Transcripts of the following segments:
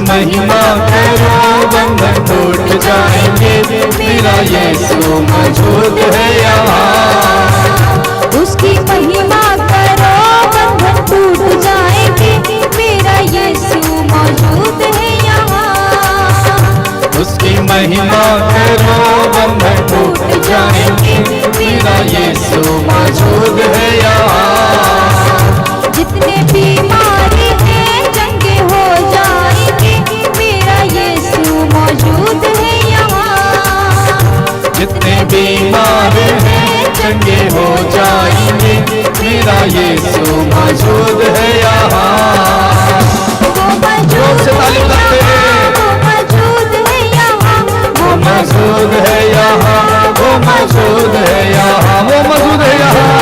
महिमा करो बंधन टूट जाएंगे, मेरा यीशु मौजूद है यहाँ। उसकी महिमा करो बंधन टूट जाएंगे, मेरा यीशु मौजूद है यहाँ। उसकी महिमा करो बंधन टूट जाएंगे, मेरा यीशु मौजूद है यहाँ। जितने बीमारी हैं चंगे हो जाएंगे, मेरा यीशु मौजूद है यहाँ। जितने बीमार हैं चंगे हो जाएंगे, मेरा यीशु मौजूद है यहाँ। जोर से ताली बजाते हैं। वो मौजूद है यहाँ, वो मौजूद है यहाँ, वो मौजूद है यहाँ।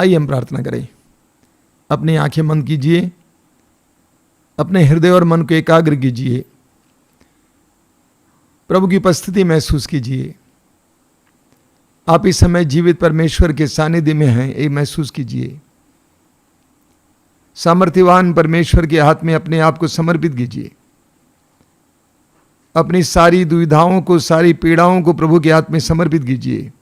आइए हम प्रार्थना करें। अपनी आंखें बंद कीजिए, अपने हृदय और मन को एकाग्र कीजिए, प्रभु की उपस्थिति महसूस कीजिए। आप इस समय जीवित परमेश्वर के सानिध्य में हैं, ये महसूस कीजिए। सामर्थ्यवान परमेश्वर के हाथ में अपने आप को समर्पित कीजिए। अपनी सारी दुविधाओं को, सारी पीड़ाओं को प्रभु के हाथ में समर्पित कीजिए।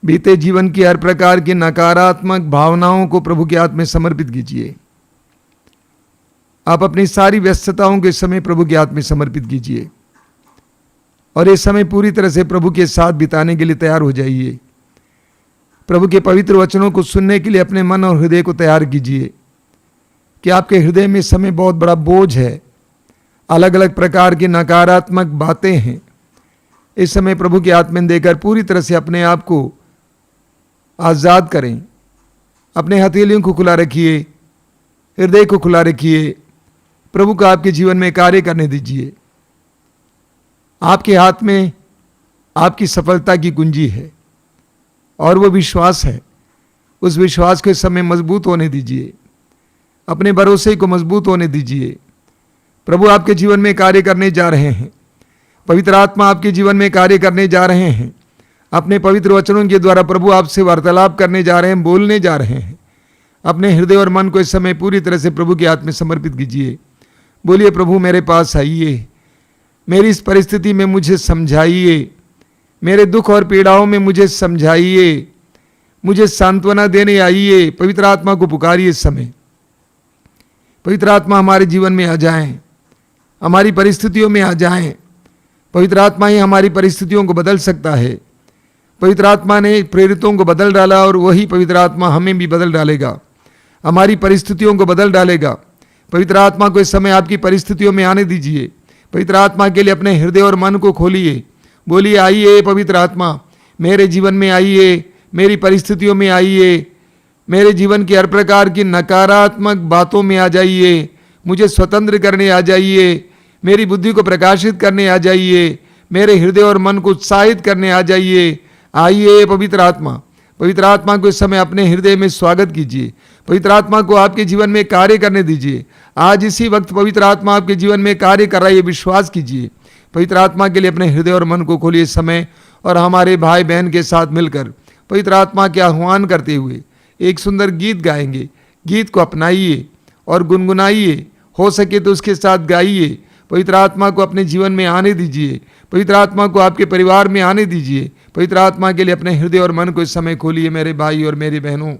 बीते जीवन की हर प्रकार की नकारात्मक भावनाओं को प्रभु के हाथ में समर्पित कीजिए। आप अपनी सारी व्यस्तताओं के समय प्रभु के हाथ में समर्पित कीजिए और ये समय पूरी तरह से प्रभु के साथ बिताने के लिए तैयार हो जाइए। प्रभु के पवित्र वचनों को सुनने के लिए अपने मन और हृदय को तैयार कीजिए कि आपके हृदय में इस समय बहुत बड़ा बोझ है, अलग अलग प्रकार की नकारात्मक बातें हैं। इस समय प्रभु के हाथ में देकर पूरी तरह से अपने आप को आज़ाद करें। अपने हथेलियों को खुला रखिए, हृदय को खुला रखिए, प्रभु का आपके जीवन में कार्य करने दीजिए। आपके हाथ में आपकी सफलता की कुंजी है और वो विश्वास है। उस विश्वास को इस समय मजबूत होने दीजिए, अपने भरोसे को मजबूत होने दीजिए। प्रभु आपके जीवन में कार्य करने जा रहे हैं, पवित्र आत्मा आपके जीवन में कार्य करने जा रहे हैं। अपने पवित्र वचनों के द्वारा प्रभु आपसे वार्तालाप करने जा रहे हैं, बोलने जा रहे हैं। अपने हृदय और मन को इस समय पूरी तरह से प्रभु के हाथ में समर्पित कीजिए। बोलिए, प्रभु मेरे पास आइए, मेरी इस परिस्थिति में मुझे समझाइए, मेरे दुख और पीड़ाओं में मुझे समझाइए, मुझे सांत्वना देने आइए। पवित्र आत्मा को पुकारिए इस समय। पवित्र आत्मा हमारे जीवन में आ जाएं, हमारी परिस्थितियों में आ जाएं। पवित्र आत्मा ही हमारी परिस्थितियों को बदल सकता है। पवित्र आत्मा ने प्रेरितों को बदल डाला और वही पवित्र आत्मा हमें भी बदल डालेगा, हमारी परिस्थितियों को बदल डालेगा। पवित्र आत्मा को इस समय आपकी परिस्थितियों में आने दीजिए। पवित्र आत्मा के लिए अपने हृदय और मन को खोलिए। बोलिए, आइए पवित्र आत्मा, मेरे जीवन में आइए, मेरी परिस्थितियों में आइए, मेरे जीवन की हर प्रकार की नकारात्मक बातों में आ जाइए, मुझे स्वतंत्र करने आ जाइए, मेरी बुद्धि को प्रकाशित करने आ जाइए, मेरे हृदय और मन को उत्साहित करने आ जाइए। आइए पवित्र आत्मा। पवित्र आत्मा को इस समय अपने हृदय में स्वागत कीजिए। पवित्र आत्मा को आपके जीवन में कार्य करने दीजिए। आज इसी वक्त पवित्र आत्मा आपके जीवन में कार्य कर रहा है, ये विश्वास कीजिए। पवित्र आत्मा के लिए अपने हृदय और मन को खोलिए इस समय और हमारे भाई बहन के साथ मिलकर पवित्र आत्मा के आह्वान करते हुए एक सुंदर गीत गाएंगे। गीत को अपनाइए और गुनगुनाइए, हो सके तो उसके साथ गाइए। पवित्र आत्मा को अपने जीवन में आने दीजिए, पवित्र आत्मा को आपके परिवार में आने दीजिए। पवित्र आत्मा के लिए अपने हृदय और मन को इस समय खोलिए मेरे भाई और मेरी बहनों।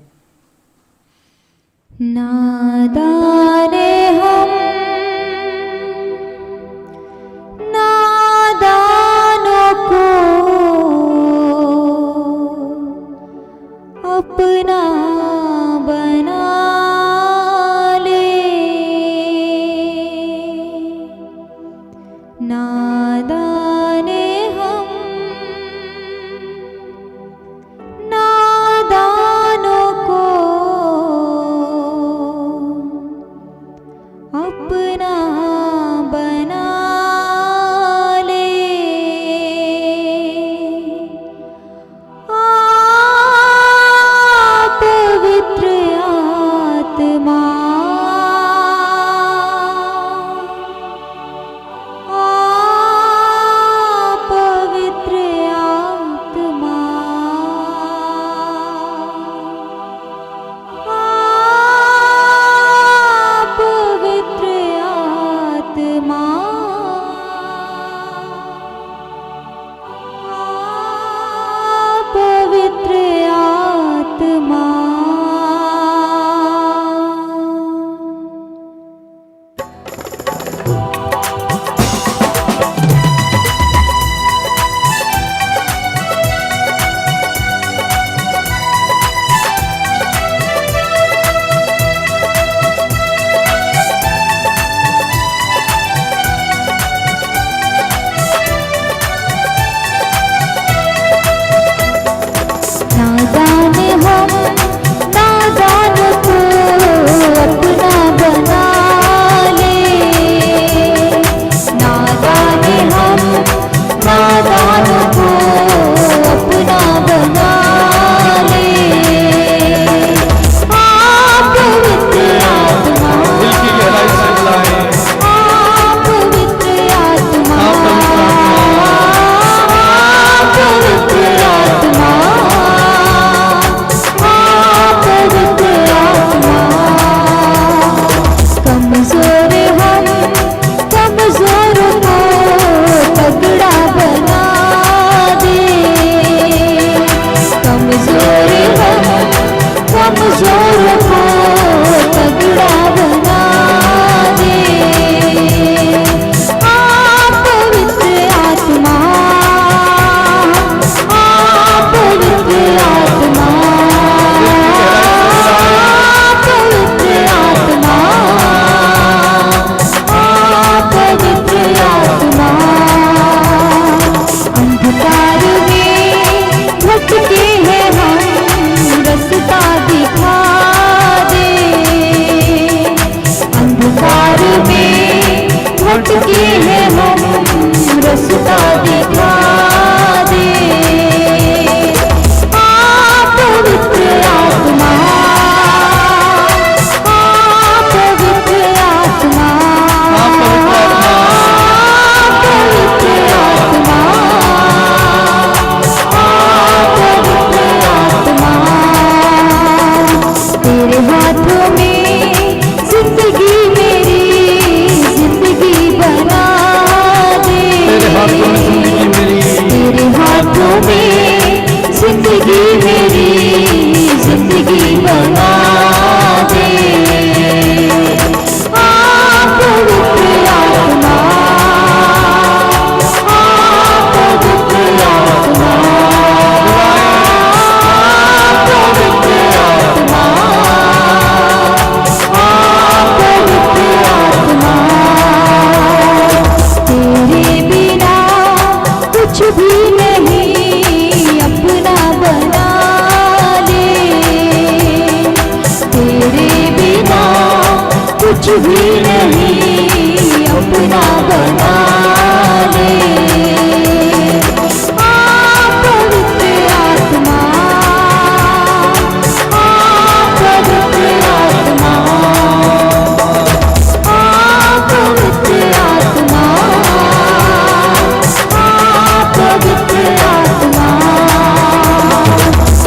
नादाने हम नादानों को अपना बना ले, नादाने हम नादानों को भटके हैं हम रास्ता दिखा दे। आप पवित्र आत्मा, आप पवित्र आत्मा, पवित्र आत्मा, पवित्र आत्मा, तेरे हाथों में जिंदगी मेरी जिंदगी बना दे। तेरे हाथों में जिंदगी मेरी, तेरे हाथों में जिंदगी मेरी जिंदगी बना दे। आप पवित्र आत्मा, आप पवित्र आत्मा, आप पवित्र आत्मा, आप पवित्र आत्मा, तेरे बिना कुछ भी नहीं अपना बना ले। तेरे बिना कुछ भी नहीं अपना बना ले। आप पवित्र आत्मा, आप पवित्र आत्मा, आप पवित्र आत्मा, आप पवित्र आत्मा।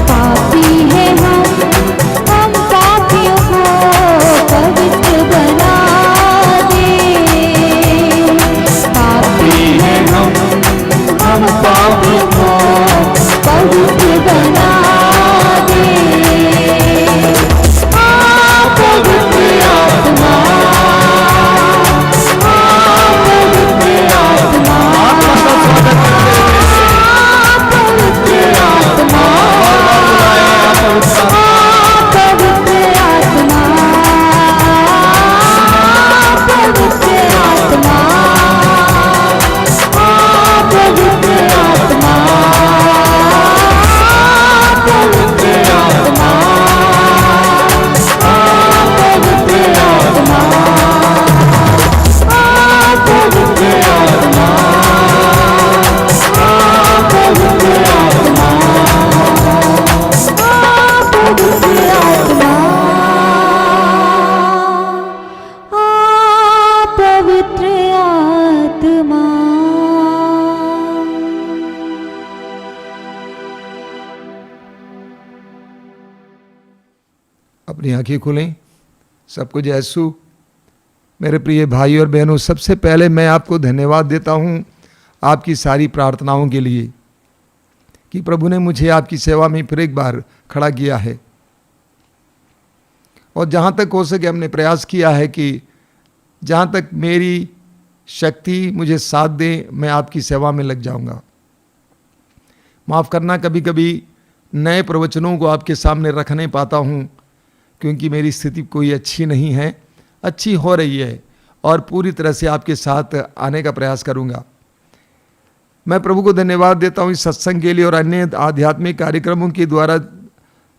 पापी हैं हम पापियों को पवित्र बना दे। पापी हैं हम पापियों को पवित्र बना दे। आप पवित्र आत्मा, आप पवित्र आत्मा, आप पवित्र आत्मा, आप पवित्र आत्मा, आप पवित्र आत्मा, आप पवित्र आत्मा, आप पवित्र आत्मा, आप पवित्र आत्मा, आप पवित्र आत्मा, आप पवित्र आत्मा, आप पवित्र आत्मा, आप पवित्र आत्मा। अपनी आंखें खोलें। सबको जय यीशु। मेरे प्रिय भाई और बहनों, सबसे पहले मैं आपको धन्यवाद देता हूं आपकी सारी प्रार्थनाओं के लिए कि प्रभु ने मुझे आपकी सेवा में फिर एक बार खड़ा किया है। और जहां तक हो सके हमने प्रयास किया है कि जहां तक मेरी शक्ति मुझे साथ दे मैं आपकी सेवा में लग जाऊंगा। माफ़ करना, कभी कभी नए प्रवचनों को आपके सामने रख नहीं पाता हूं क्योंकि मेरी स्थिति कोई अच्छी नहीं है, अच्छी हो रही है और पूरी तरह से आपके साथ आने का प्रयास करूंगा। मैं प्रभु को धन्यवाद देता हूं इस सत्संग के लिए और अन्य आध्यात्मिक कार्यक्रमों के द्वारा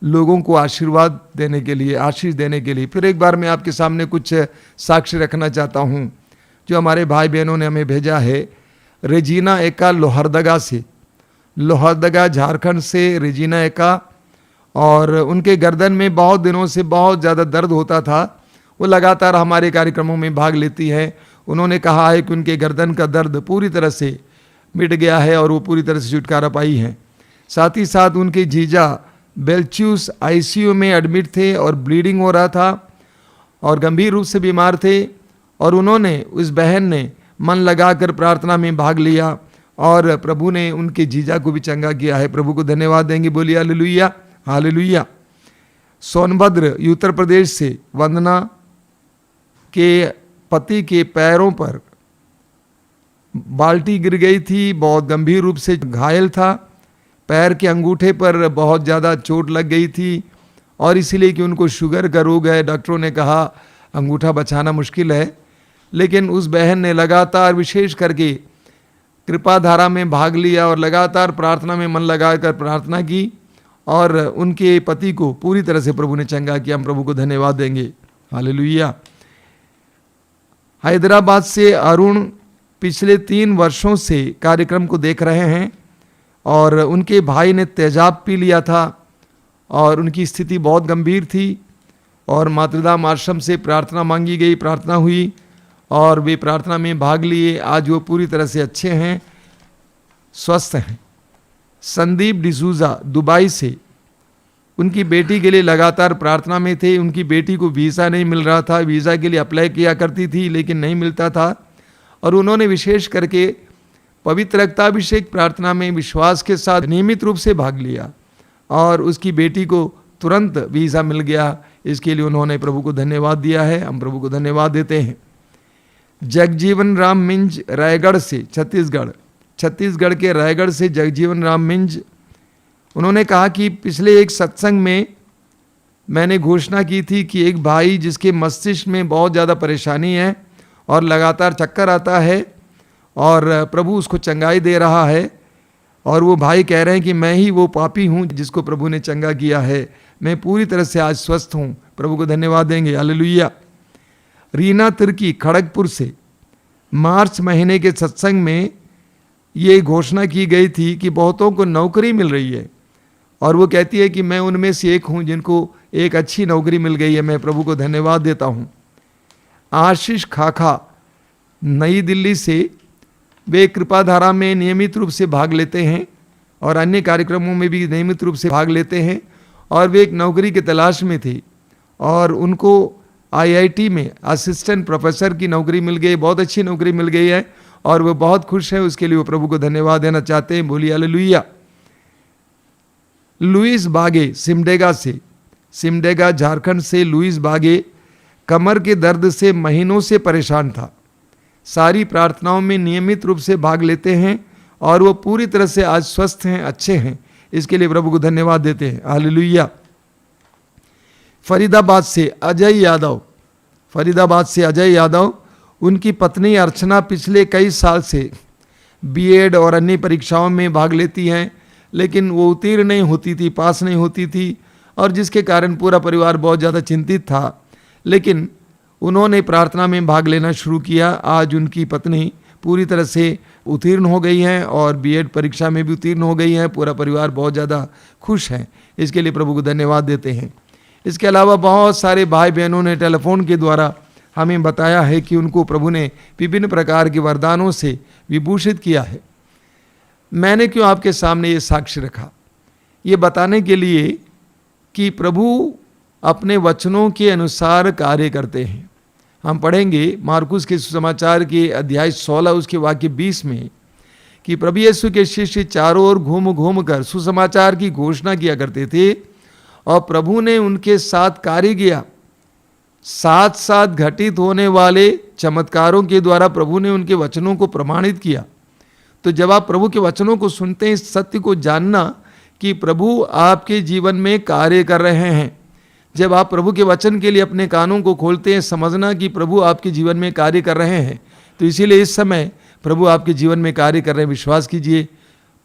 लोगों को आशीर्वाद देने के लिए, आशीष देने के लिए। फिर एक बार मैं आपके सामने कुछ साक्ष्य रखना चाहता हूं जो हमारे भाई बहनों ने हमें भेजा है। रेजीना एका लोहरदगा से, लोहरदगा झारखंड से रेजीना एका, और उनके गर्दन में बहुत दिनों से बहुत ज़्यादा दर्द होता था। वो लगातार हमारे कार्यक्रमों में भाग लेती है। उन्होंने कहा है कि उनके गर्दन का दर्द पूरी तरह से मिट गया है और वो पूरी तरह से छुटकारा पाई हैं। साथ ही साथ उनके जीजा बेल्च्यूस आईसीयू में एडमिट थे और ब्लीडिंग हो रहा था और गंभीर रूप से बीमार थे, और उन्होंने, उस बहन ने मन लगाकर प्रार्थना में भाग लिया और प्रभु ने उनके जीजा को भी चंगा किया है। प्रभु को धन्यवाद देंगे, बोलिए हालेलुया हालेलुया। सोनभद्र उत्तर प्रदेश से वंदना के पति के पैरों पर बाल्टी गिर गई थी, बहुत गंभीर रूप से घायल था। पैर के अंगूठे पर बहुत ज़्यादा चोट लग गई थी और इसीलिए कि उनको शुगर का रोग है। डॉक्टरों ने कहा अंगूठा बचाना मुश्किल है, लेकिन उस बहन ने लगातार, विशेष करके कृपा धारा में भाग लिया और लगातार प्रार्थना में मन लगाकर प्रार्थना की और उनके पति को पूरी तरह से प्रभु ने चंगा किया। हम प्रभु को धन्यवाद देंगे, हालेलुया। हैदराबाद से अरुण पिछले 3 वर्षों से कार्यक्रम को देख रहे हैं और उनके भाई ने तेजाब पी लिया था और उनकी स्थिति बहुत गंभीर थी और मातृधाम आश्रम से प्रार्थना मांगी गई, प्रार्थना हुई और वे प्रार्थना में भाग लिए। आज वो पूरी तरह से अच्छे हैं, स्वस्थ हैं। संदीप डिसूजा दुबई से उनकी बेटी के लिए लगातार प्रार्थना में थे। उनकी बेटी को वीज़ा नहीं मिल रहा था, वीज़ा के लिए अप्लाई किया करती थी लेकिन नहीं मिलता था और उन्होंने विशेष करके पवित्र रक्ताभिषेक प्रार्थना में विश्वास के साथ नियमित रूप से भाग लिया और उसकी बेटी को तुरंत वीज़ा मिल गया। इसके लिए उन्होंने प्रभु को धन्यवाद दिया है, हम प्रभु को धन्यवाद देते हैं। जगजीवन राम मिंज रायगढ़ से छत्तीसगढ़ के रायगढ़ से जगजीवन राम मिंज, उन्होंने कहा कि पिछले एक सत्संग में मैंने घोषणा की थी कि एक भाई जिसके मस्तिष्क में बहुत ज़्यादा परेशानी है और लगातार चक्कर आता है और प्रभु उसको चंगाई दे रहा है और वो भाई कह रहे हैं कि मैं ही वो पापी हूँ जिसको प्रभु ने चंगा किया है, मैं पूरी तरह से आज स्वस्थ हूँ। प्रभु को धन्यवाद देंगे, हालेलुया। रीना तिर्की खड़गपुर से मार्च महीने के सत्संग में ये घोषणा की गई थी कि बहुतों को नौकरी मिल रही है और वो कहती है कि मैं उनमें से एक हूँ जिनको एक अच्छी नौकरी मिल गई है, मैं प्रभु को धन्यवाद देता हूँ। आशीष खाखा नई दिल्ली से, वे कृपाधारा में नियमित रूप से भाग लेते हैं और अन्य कार्यक्रमों में भी नियमित रूप से भाग लेते हैं और वे एक नौकरी की तलाश में थे और उनको आईआईटी में असिस्टेंट प्रोफेसर की नौकरी मिल गई, बहुत अच्छी नौकरी मिल गई है और वो बहुत खुश हैं। उसके लिए वो प्रभु को धन्यवाद देना चाहते हैं, बोलिए हालेलुया। लुइस बागे सिमडेगा से, सिमडेगा झारखंड से लुइस बागे कमर के दर्द से महीनों से परेशान था, सारी प्रार्थनाओं में नियमित रूप से भाग लेते हैं और वो पूरी तरह से आज स्वस्थ हैं, अच्छे हैं। इसके लिए प्रभु को धन्यवाद देते हैं, हालेलुया। फरीदाबाद से अजय यादव, उनकी पत्नी अर्चना पिछले कई साल से बीएड और अन्य परीक्षाओं में भाग लेती हैं लेकिन वो उत्तीर्ण नहीं होती थी, पास नहीं होती थी और जिसके कारण पूरा परिवार बहुत ज़्यादा चिंतित था। लेकिन उन्होंने प्रार्थना में भाग लेना शुरू किया। आज उनकी पत्नी पूरी तरह से उत्तीर्ण हो गई हैं और बीएड परीक्षा में भी उत्तीर्ण हो गई हैं। पूरा परिवार बहुत ज़्यादा खुश है, इसके लिए प्रभु को धन्यवाद देते हैं। इसके अलावा बहुत सारे भाई बहनों ने टेलीफोन के द्वारा हमें बताया है कि उनको प्रभु ने विभिन्न प्रकार के वरदानों से विभूषित किया है। मैंने क्यों आपके सामने ये साक्ष्य रखा? ये बताने के लिए कि प्रभु अपने वचनों के अनुसार कार्य करते हैं। हम पढ़ेंगे मार्कुस के सुसमाचार के अध्याय 16 उसके वाक्य 20 में कि प्रभु यीशु के शिष्य चारों ओर घूम घूम कर सुसमाचार की घोषणा किया करते थे और प्रभु ने उनके साथ कार्य किया। साथ साथ घटित होने वाले चमत्कारों के द्वारा प्रभु ने उनके वचनों को प्रमाणित किया। तो जब आप प्रभु के वचनों को सुनते हैं, इस सत्य को जानना कि प्रभु आपके जीवन में कार्य कर रहे हैं। जब आप प्रभु के वचन के लिए अपने कानों को खोलते हैं, समझना कि प्रभु आपके जीवन में कार्य कर रहे हैं। तो इसीलिए इस समय प्रभु आपके जीवन में कार्य कर रहे हैं, विश्वास कीजिए,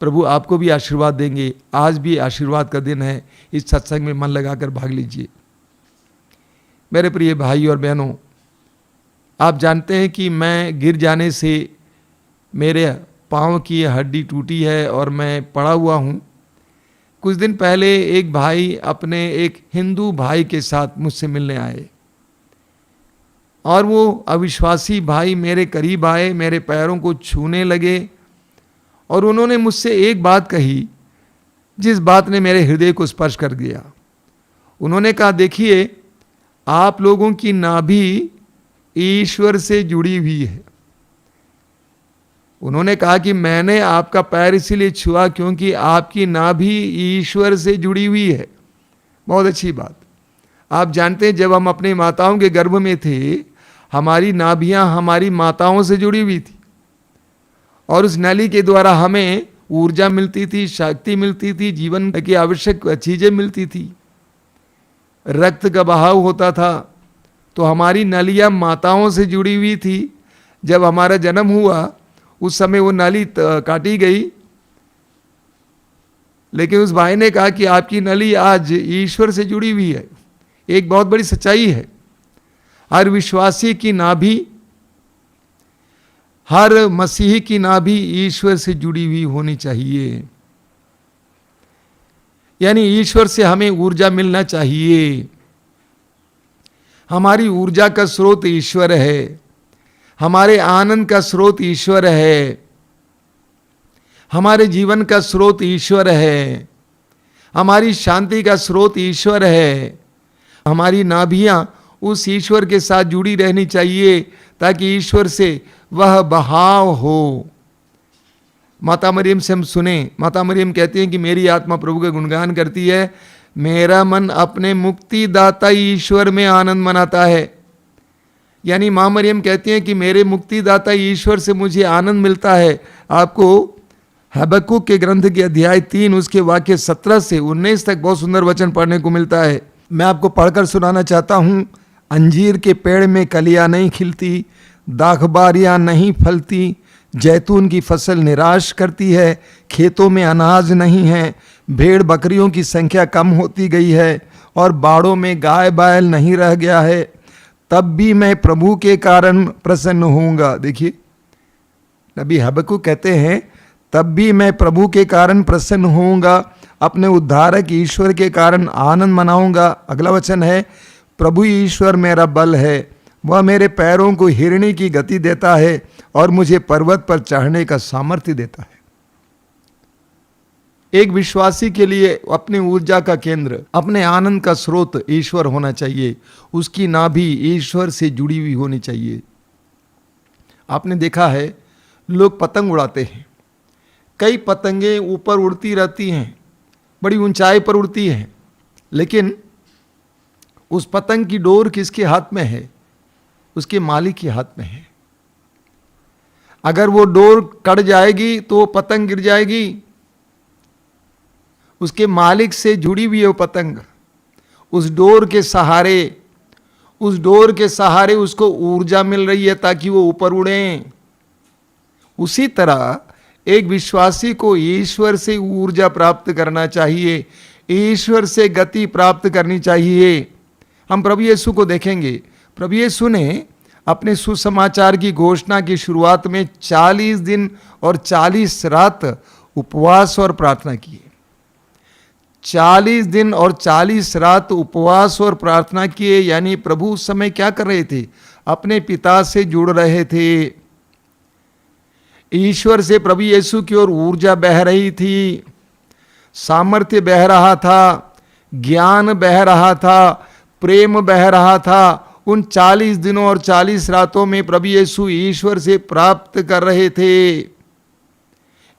प्रभु आपको भी आशीर्वाद देंगे। आज भी आशीर्वाद का दिन है, इस सत्संग में मन लगाकर भाग लीजिए। मेरे प्रिय भाई और बहनों, आप जानते हैं कि मैं गिर जाने से मेरे पाँव की हड्डी टूटी है और मैं पड़ा हुआ हूँ। कुछ दिन पहले एक भाई अपने एक हिंदू भाई के साथ मुझसे मिलने आए और वो अविश्वासी भाई मेरे करीब आए, मेरे पैरों को छूने लगे और उन्होंने मुझसे एक बात कही जिस बात ने मेरे हृदय को स्पर्श कर दिया। उन्होंने कहा, देखिए, आप लोगों की नाभि ईश्वर से जुड़ी हुई है। उन्होंने कहा कि मैंने आपका पैर इसीलिए छुआ क्योंकि आपकी नाभि ईश्वर से जुड़ी हुई है। बहुत अच्छी बात। आप जानते हैं, जब हम अपनी माताओं के गर्भ में थे, हमारी नाभियां हमारी माताओं से जुड़ी हुई थी और उस नली के द्वारा हमें ऊर्जा मिलती थी, शक्ति मिलती थी, जीवन की आवश्यक चीजें मिलती थी, रक्त का बहाव होता था। तो हमारी नलियां माताओं से जुड़ी हुई थी। जब हमारा जन्म हुआ उस समय वो नाली काटी गई, लेकिन उस भाई ने कहा कि आपकी नली आज ईश्वर से जुड़ी हुई है। एक बहुत बड़ी सच्चाई है। हर विश्वासी की नाभि हर मसीही की नाभि ईश्वर से जुड़ी हुई होनी चाहिए, यानी ईश्वर से हमें ऊर्जा मिलना चाहिए। हमारी ऊर्जा का स्रोत ईश्वर है, हमारे आनंद का स्रोत ईश्वर है, हमारे जीवन का स्रोत ईश्वर है, हमारी शांति का स्रोत ईश्वर है। हमारी नाभियां उस ईश्वर के साथ जुड़ी रहनी चाहिए ताकि ईश्वर से वह बहाव हो। माता मरियम से हम सुने, माता मरियम कहती हैं कि मेरी आत्मा प्रभु का गुणगान करती है, मेरा मन अपने मुक्तिदाता ईश्वर में आनंद मनाता है। यानी माँ मरियम कहती हैं कि मेरे मुक्तिदाता ईश्वर से मुझे आनंद मिलता है। आपको हबक्कुक के ग्रंथ के अध्याय 3 उसके वाक्य 17 से 19 तक बहुत सुंदर वचन पढ़ने को मिलता है। मैं आपको पढ़कर सुनाना चाहता हूँ। अंजीर के पेड़ में कलियां नहीं खिलती, दाखबारियां नहीं फलती, जैतून की फसल निराश करती है, खेतों में अनाज नहीं है, भेड़ बकरियों की संख्या कम होती गई है और बाड़ों में गाय बैल नहीं रह गया है, तब भी मैं प्रभु के कारण प्रसन्न होऊंगा। देखिए नबी हबक्कुक कहते हैं तब भी मैं प्रभु के कारण प्रसन्न होऊंगा, अपने उद्धारक ईश्वर के कारण आनंद मनाऊंगा। अगला वचन है, प्रभु ईश्वर मेरा बल है, वह मेरे पैरों को हिरणी की गति देता है और मुझे पर्वत पर चढ़ने का सामर्थ्य देता है। एक विश्वासी के लिए अपने ऊर्जा का केंद्र, अपने आनंद का स्रोत ईश्वर होना चाहिए। उसकी नाभि ईश्वर से जुड़ी हुई होनी चाहिए। आपने देखा है लोग पतंग उड़ाते हैं, कई पतंगे ऊपर उड़ती रहती हैं, बड़ी ऊंचाई पर उड़ती हैं, लेकिन उस पतंग की डोर किसके हाथ में है? उसके मालिक के हाथ में है। अगर वो डोर कट जाएगी तो वो पतंग गिर जाएगी। उसके मालिक से जुड़ी हुई है वो पतंग। उस डोर के सहारे उसको ऊर्जा मिल रही है ताकि वो ऊपर उड़े। उसी तरह एक विश्वासी को ईश्वर से ऊर्जा प्राप्त करना चाहिए, ईश्वर से गति प्राप्त करनी चाहिए। हम प्रभु यीशु को देखेंगे। प्रभु यीशु ने अपने सुसमाचार की घोषणा की शुरुआत में 40 दिन और 40 रात उपवास और प्रार्थना किए। 40 दिन और 40 रात उपवास और प्रार्थना किए, यानी प्रभु उस समय क्या कर रहे थे? अपने पिता से जुड़ रहे थे। ईश्वर से प्रभु यीशु की ओर ऊर्जा बह रही थी, सामर्थ्य बह रहा था, ज्ञान बह रहा था, प्रेम बह रहा था। उन 40 दिनों और 40 रातों में प्रभु यीशु ईश्वर से प्राप्त कर रहे थे।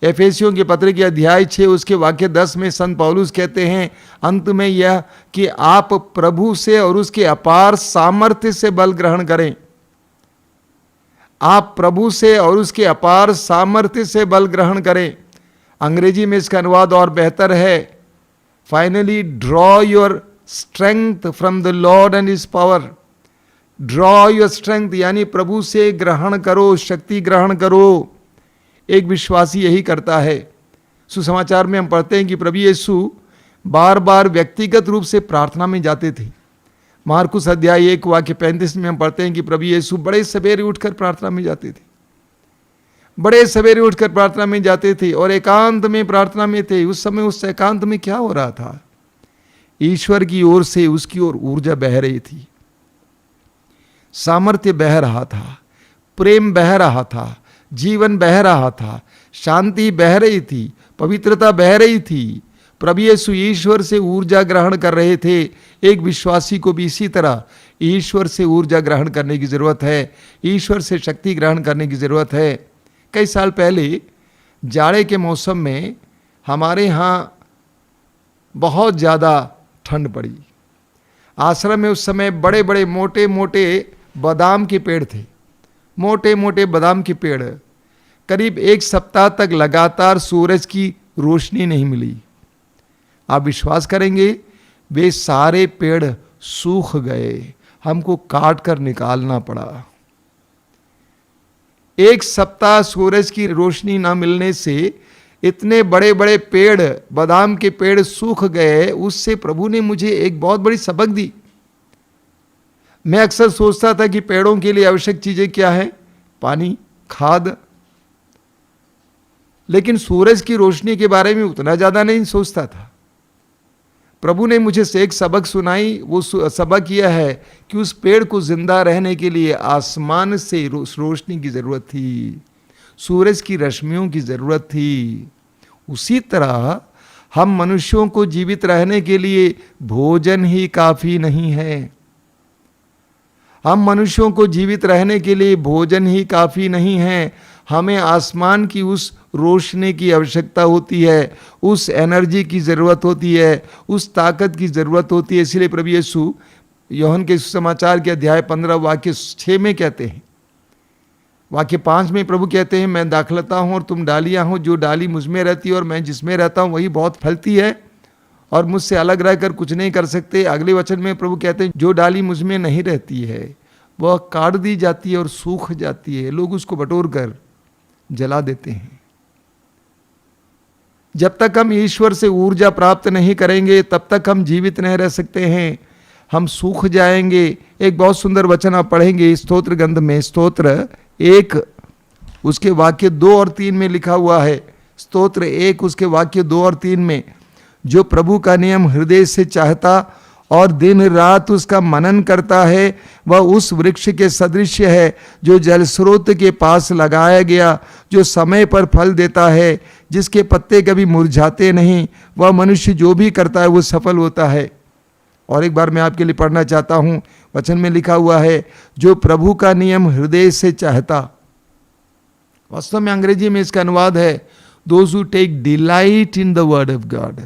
एफेसियों के पत्र के अध्याय 6 उसके वाक्य 10 में संत पौलुस कहते हैं अंत में यह कि आप प्रभु से और उसके अपार सामर्थ्य से बल ग्रहण करें। आप प्रभु से और उसके अपार सामर्थ्य से बल ग्रहण करें। अंग्रेजी में इसका अनुवाद और बेहतर है, finally draw your strength from the Lord and his power. Draw your strength यानी प्रभु से ग्रहण करो, शक्ति ग्रहण करो। एक विश्वासी यही करता है। सुसमाचार में हम पढ़ते हैं कि प्रभु यीशु बार बार व्यक्तिगत रूप से प्रार्थना में जाते थे। मार्कुस अध्याय 1 वाक्य 35 में हम पढ़ते हैं कि प्रभु यीशु बड़े सवेरे उठकर प्रार्थना में जाते थे, बड़े सवेरे उठकर प्रार्थना में जाते थे और एकांत में प्रार्थना में थे। उस समय उस एकांत में क्या हो रहा था? ईश्वर की ओर से उसकी ओर ऊर्जा बह रही थी, सामर्थ्य बह रहा था, प्रेम बह रहा था, जीवन बह रहा था, शांति बह रही थी, पवित्रता बह रही थी। प्रभु यीशु ईश्वर से ऊर्जा ग्रहण कर रहे थे। एक विश्वासी को भी इसी तरह ईश्वर से ऊर्जा ग्रहण करने की जरूरत है, ईश्वर से शक्ति ग्रहण करने की जरूरत है। कई साल पहले जाड़े के मौसम में हमारे यहाँ बहुत ज़्यादा ठंड पड़ी। आश्रम में उस समय बड़े बड़े मोटे मोटे बादाम के पेड़ थे, मोटे मोटे बादाम के पेड़। करीब 1 सप्ताह तक लगातार सूरज की रोशनी नहीं मिली। आप विश्वास करेंगे वे सारे पेड़ सूख गए, हमको काट कर निकालना पड़ा। 1 सप्ताह सूरज की रोशनी ना मिलने से इतने बड़े बड़े पेड़, बादाम के पेड़ सूख गए। उससे प्रभु ने मुझे एक बहुत बड़ी सबक दी। मैं अक्सर सोचता था कि पेड़ों के लिए आवश्यक चीजें क्या है? पानी, खाद, लेकिन सूरज की रोशनी के बारे में उतना ज्यादा नहीं सोचता था। प्रभु ने मुझे से एक सबक सुनाई, वो सबक यह है कि उस पेड़ को जिंदा रहने के लिए आसमान से रोशनी की जरूरत थी, सूरज की रश्मियों की जरूरत थी। उसी तरह हम मनुष्यों को जीवित रहने के लिए भोजन ही काफी नहीं है। हम मनुष्यों को जीवित रहने के लिए भोजन ही काफी नहीं है, हमें आसमान की उस रोशनी की आवश्यकता होती है, उस एनर्जी की ज़रूरत होती है, उस ताकत की ज़रूरत होती है। इसलिए प्रभु यीशु यूहन्ना के सुसमाचार के अध्याय 15 वाक्य 6 में कहते हैं, वाक्य 5 में प्रभु कहते हैं, मैं दाखलता हूँ और तुम डालियाँ हो, जो डाली मुझ में रहती है और मैं जिसमें रहता हूँ वही बहुत फलती है और मुझसे अलग रहकर कुछ नहीं कर सकते। अगले वचन में प्रभु कहते हैं, जो डाली मुझ में नहीं रहती है वह काट दी जाती है और सूख जाती है, लोग उसको बटोर कर जला देते हैं। जब तक हम ईश्वर से ऊर्जा प्राप्त नहीं करेंगे तब तक हम जीवित नहीं रह सकते हैं, हम सूख जाएंगे। एक बहुत सुंदर वचन आप पढ़ेंगे स्तोत्र ग्रंथ में, स्तोत्र 1 उसके वाक्य 2 और 3 में लिखा हुआ है। स्तोत्र 1 उसके वाक्य 2 और 3 में, जो प्रभु का नियम हृदय से चाहता और दिन रात उसका मनन करता है, वह उस वृक्ष के सदृश है जो जल स्रोत के पास लगाया गया, जो समय पर फल देता है, जिसके पत्ते कभी मुरझाते नहीं। वह मनुष्य जो भी करता है वो सफल होता है। और एक बार मैं आपके लिए पढ़ना चाहता हूँ, वचन में लिखा हुआ है, जो प्रभु का नियम हृदय से चाहता। वास्तव में अंग्रेजी में इसका अनुवाद है, those who take delight in the word of god,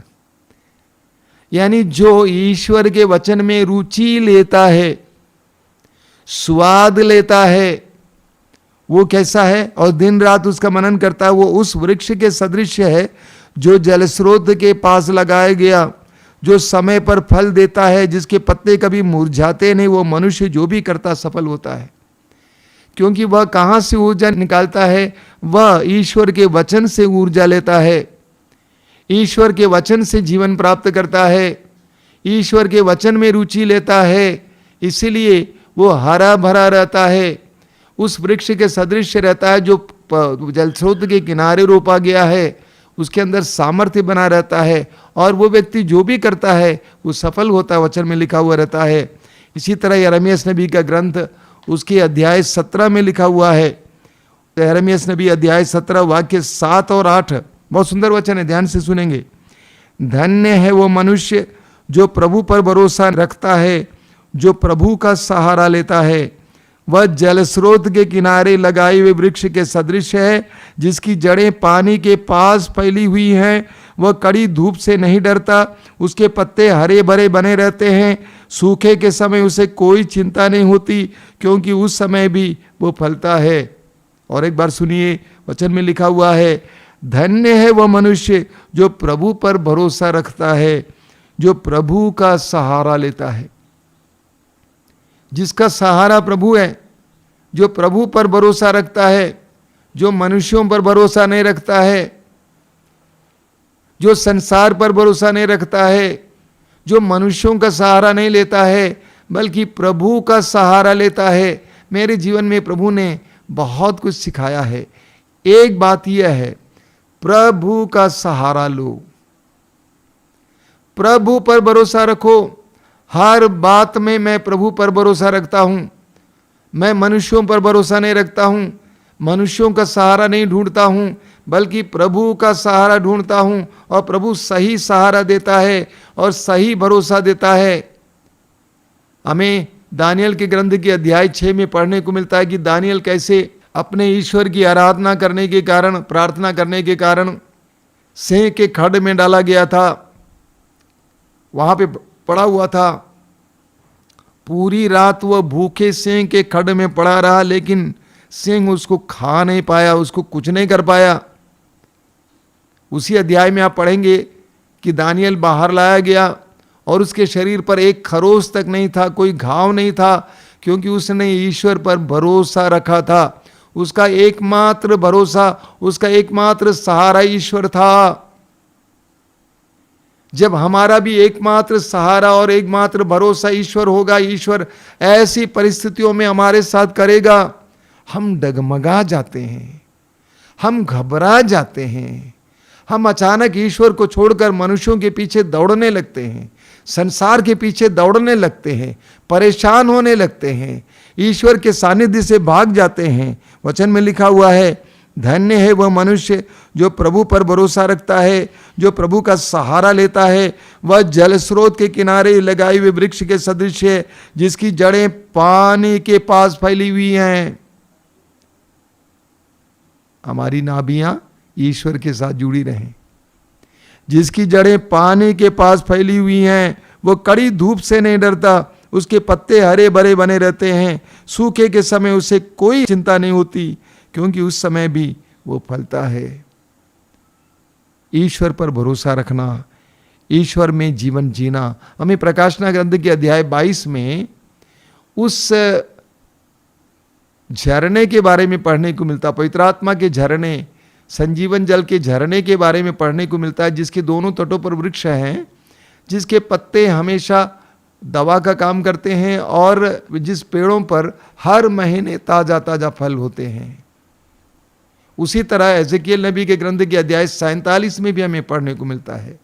यानी जो ईश्वर के वचन में रुचि लेता है, स्वाद लेता है, वो कैसा है और दिन रात उसका मनन करता है, वो उस वृक्ष के सदृश है जो जलस्रोत के पास लगाया गया, जो समय पर फल देता है, जिसके पत्ते कभी मुरझाते नहीं। वो मनुष्य जो भी करता सफल होता है, क्योंकि वह कहाँ से ऊर्जा निकालता है, वह ईश्वर के वचन से ऊर्जा लेता है, ईश्वर के वचन से जीवन प्राप्त करता है, ईश्वर के वचन में रुचि लेता है, इसीलिए वो हरा भरा रहता है, उस वृक्ष के सदृश रहता है जो जल स्रोत के किनारे रोपा गया है, उसके अंदर सामर्थ्य बना रहता है और वो व्यक्ति जो भी करता है वो सफल होता है, वचन में लिखा हुआ रहता है। इसी तरह यिर्मयाह नबी का ग्रंथ उसके अध्याय 17 में लिखा हुआ है। यिर्मयाह नबी अध्याय 17 वाक्य 7 और 8 बहुत सुंदर वचन है, ध्यान से सुनेंगे। धन्य है वो मनुष्य जो प्रभु पर भरोसा रखता है, जो प्रभु का सहारा लेता है। वह जल स्रोत के किनारे लगाए हुए वृक्ष के सदृश है, जिसकी जड़ें पानी के पास फैली हुई हैं। वह कड़ी धूप से नहीं डरता, उसके पत्ते हरे भरे बने रहते हैं। सूखे के समय उसे कोई चिंता नहीं होती, क्योंकि उस समय भी वो फलता है। और एक बार सुनिए, वचन में लिखा हुआ है, धन्य है वह मनुष्य जो प्रभु पर भरोसा रखता है, जो प्रभु का सहारा लेता है। जिसका सहारा प्रभु है, जो प्रभु पर भरोसा रखता है, जो मनुष्यों पर भरोसा नहीं रखता है, जो संसार पर भरोसा नहीं रखता है, जो मनुष्यों का सहारा नहीं लेता है बल्कि प्रभु का सहारा लेता है। मेरे जीवन में प्रभु ने बहुत कुछ सिखाया है। एक बात यह है, प्रभु का सहारा लो, प्रभु पर भरोसा रखो। हर बात में मैं प्रभु पर भरोसा रखता हूं, मैं मनुष्यों पर भरोसा नहीं रखता हूं, मनुष्यों का सहारा नहीं ढूंढता हूं, बल्कि प्रभु का सहारा ढूंढता हूं। और प्रभु सही सहारा देता है और सही भरोसा देता है। हमें दानियल के ग्रंथ के अध्याय 6 में पढ़ने को मिलता है कि दानियल कैसे अपने ईश्वर की आराधना करने के कारण, प्रार्थना करने के कारण सिंह के खड्ड में डाला गया था, वहां पे पड़ा हुआ था। पूरी रात वह भूखे सिंह के खड्ड में पड़ा रहा, लेकिन सिंह उसको खा नहीं पाया, उसको कुछ नहीं कर पाया। उसी अध्याय में आप पढ़ेंगे कि दानियल बाहर लाया गया और उसके शरीर पर एक खरोच तक नहीं था, कोई घाव नहीं था, क्योंकि उसने ईश्वर पर भरोसा रखा था। उसका एकमात्र भरोसा, उसका एकमात्र सहारा ईश्वर था। जब हमारा भी एकमात्र सहारा और एकमात्र भरोसा ईश्वर होगा, ईश्वर ऐसी परिस्थितियों में हमारे साथ करेगा, हम डगमगा जाते हैं, हम घबरा जाते हैं, हम अचानक ईश्वर को छोड़कर मनुष्यों के पीछे दौड़ने लगते हैं, संसार के पीछे दौड़ने लगते हैं, परेशान होने लगते हैं, ईश्वर के सानिध्य से भाग जाते हैं। वचन में लिखा हुआ है, धन्य है वह मनुष्य जो प्रभु पर भरोसा रखता है, जो प्रभु का सहारा लेता है। वह जल स्रोत के किनारे लगाए हुए वृक्ष के सदृश है, जिसकी जड़ें पानी के पास फैली हुई हैं। हमारी नाभियां ईश्वर के साथ जुड़ी रहें। जिसकी जड़ें पानी के पास फैली हुई हैं, वो कड़ी धूप से नहीं डरता, उसके पत्ते हरे भरे बने रहते हैं। सूखे के समय उसे कोई चिंता नहीं होती, क्योंकि उस समय भी वो फलता है। ईश्वर पर भरोसा रखना, ईश्वर में जीवन जीना। हमें प्रकाशना ग्रंथ के अध्याय 22 में उस झरने के बारे में पढ़ने को मिलता, पवित्र आत्मा के झरने, संजीवन जल के झरने के बारे में पढ़ने को मिलता है, जिसके दोनों तटों पर वृक्ष हैं, जिसके पत्ते हमेशा दवा का काम करते हैं और जिस पेड़ों पर हर महीने ताजा ताजा फल होते हैं। उसी तरह एजेकिएल नबी के ग्रंथ के अध्याय 47 में भी हमें पढ़ने को मिलता है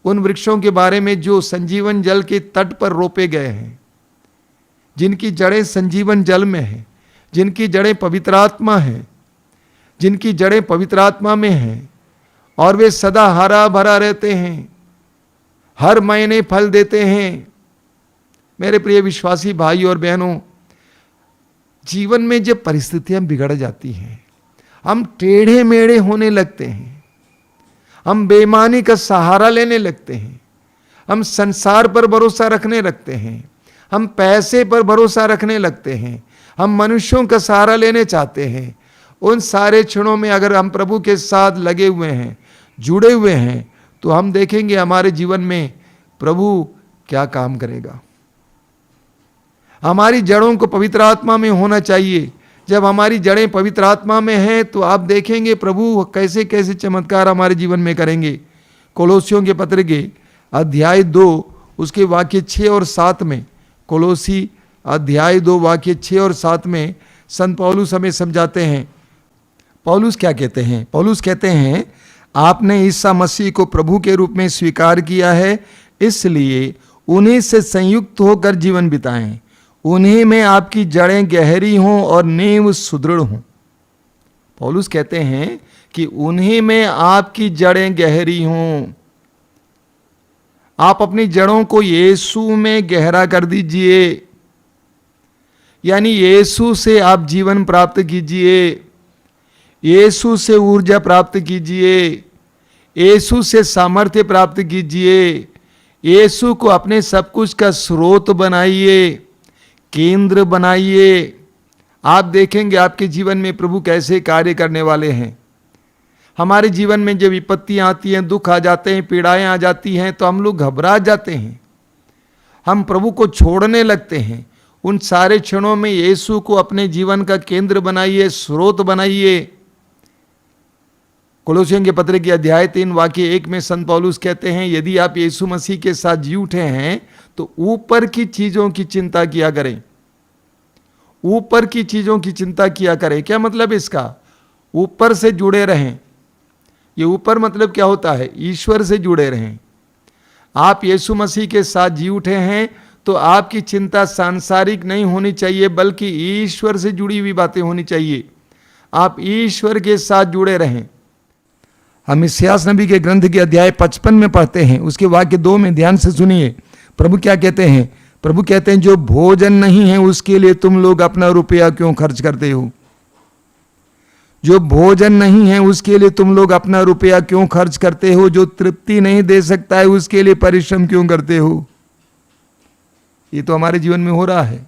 उन वृक्षों के बारे में जो संजीवन जल के तट पर रोपे गए हैं, जिनकी जड़ें संजीवन जल में हैं, जिनकी जड़ें पवित्र आत्मा हैं, जिनकी जड़ें पवित्र आत्मा में हैं, और वे सदा हरा भरा रहते हैं, हर महीने फल देते हैं। मेरे प्रिय विश्वासी भाई और बहनों, जीवन में जब परिस्थितियां बिगड़ जाती हैं, हम टेढ़े मेढ़े होने लगते हैं, हम बेईमानी का सहारा लेने लगते हैं, हम संसार पर भरोसा रखने लगते हैं, हम पैसे पर भरोसा रखने लगते हैं, हम मनुष्यों का सहारा लेने चाहते हैं। उन सारे क्षणों में अगर हम प्रभु के साथ लगे हुए हैं, जुड़े हुए हैं, तो हम देखेंगे हमारे जीवन में प्रभु क्या काम करेगा। हमारी जड़ों को पवित्र आत्मा में होना चाहिए। जब हमारी जड़ें पवित्र आत्मा में हैं, तो आप देखेंगे प्रभु कैसे कैसे चमत्कार हमारे जीवन में करेंगे। कोलोसियों के पत्र के अध्याय 2 उसके वाक्य 6 और 7 में, कोलोसी अध्याय 2 वाक्य 6 और 7 में संत पौलुस हमें समझाते हैं। पौलुस क्या कहते हैं? पौलुस कहते हैं, आपने ईसा मसीह को प्रभु के रूप में स्वीकार किया है, इसलिए उन्हीं से संयुक्त होकर जीवन बिताएं। उन्हीं में आपकी जड़ें गहरी हों और नींव सुदृढ़ हों। पौलुस कहते हैं कि उन्हीं में आपकी जड़ें गहरी हों। आप अपनी जड़ों को यीशु में गहरा कर दीजिए, यानी यीशु से आप जीवन प्राप्त कीजिए, यीशु से ऊर्जा प्राप्त कीजिए, यीशु से सामर्थ्य प्राप्त कीजिए, यीशु को अपने सब कुछ का स्रोत बनाइए, केंद्र बनाइए। आप देखेंगे आपके जीवन में प्रभु कैसे कार्य करने वाले हैं। हमारे जीवन में जब विपत्तियां आती हैं, दुख आ जाते हैं, पीड़ाएं आ जाती हैं, तो हम लोग घबरा जाते हैं, हम प्रभु को छोड़ने लगते हैं। उन सारे क्षणों में यीशु को अपने जीवन का केंद्र बनाइए, स्रोत बनाइए। कोलोसियों के पत्र के अध्याय 3 वाक्य 1 में संत पौलुस कहते हैं, यदि आप यीशु मसीह के साथ जी उठे हैं तो ऊपर की चीजों की चिंता किया करें। ऊपर की चीजों की चिंता किया करें। क्या मतलब इसका? ऊपर से जुड़े रहें। ये ऊपर मतलब क्या होता है? ईश्वर से जुड़े रहें। आप यीशु मसीह के साथ जी उठे हैं तो आपकी चिंता सांसारिक नहीं होनी चाहिए, बल्कि ईश्वर से जुड़ी हुई बातें होनी चाहिए। आप ईश्वर के साथ जुड़े रहें। हम इस्यास नबी के ग्रंथ के अध्याय 55 में पढ़ते हैं, उसके वाक्य 2 में ध्यान से सुनिए। प्रभु क्या कहते हैं? प्रभु कहते हैं, जो भोजन नहीं है उसके लिए तुम लोग अपना रुपया क्यों खर्च करते हो? जो भोजन नहीं है उसके लिए तुम लोग अपना रुपया क्यों खर्च करते हो? जो तृप्ति नहीं दे सकता है उसके लिए परिश्रम क्यों करते हो? ये तो हमारे जीवन में हो रहा है।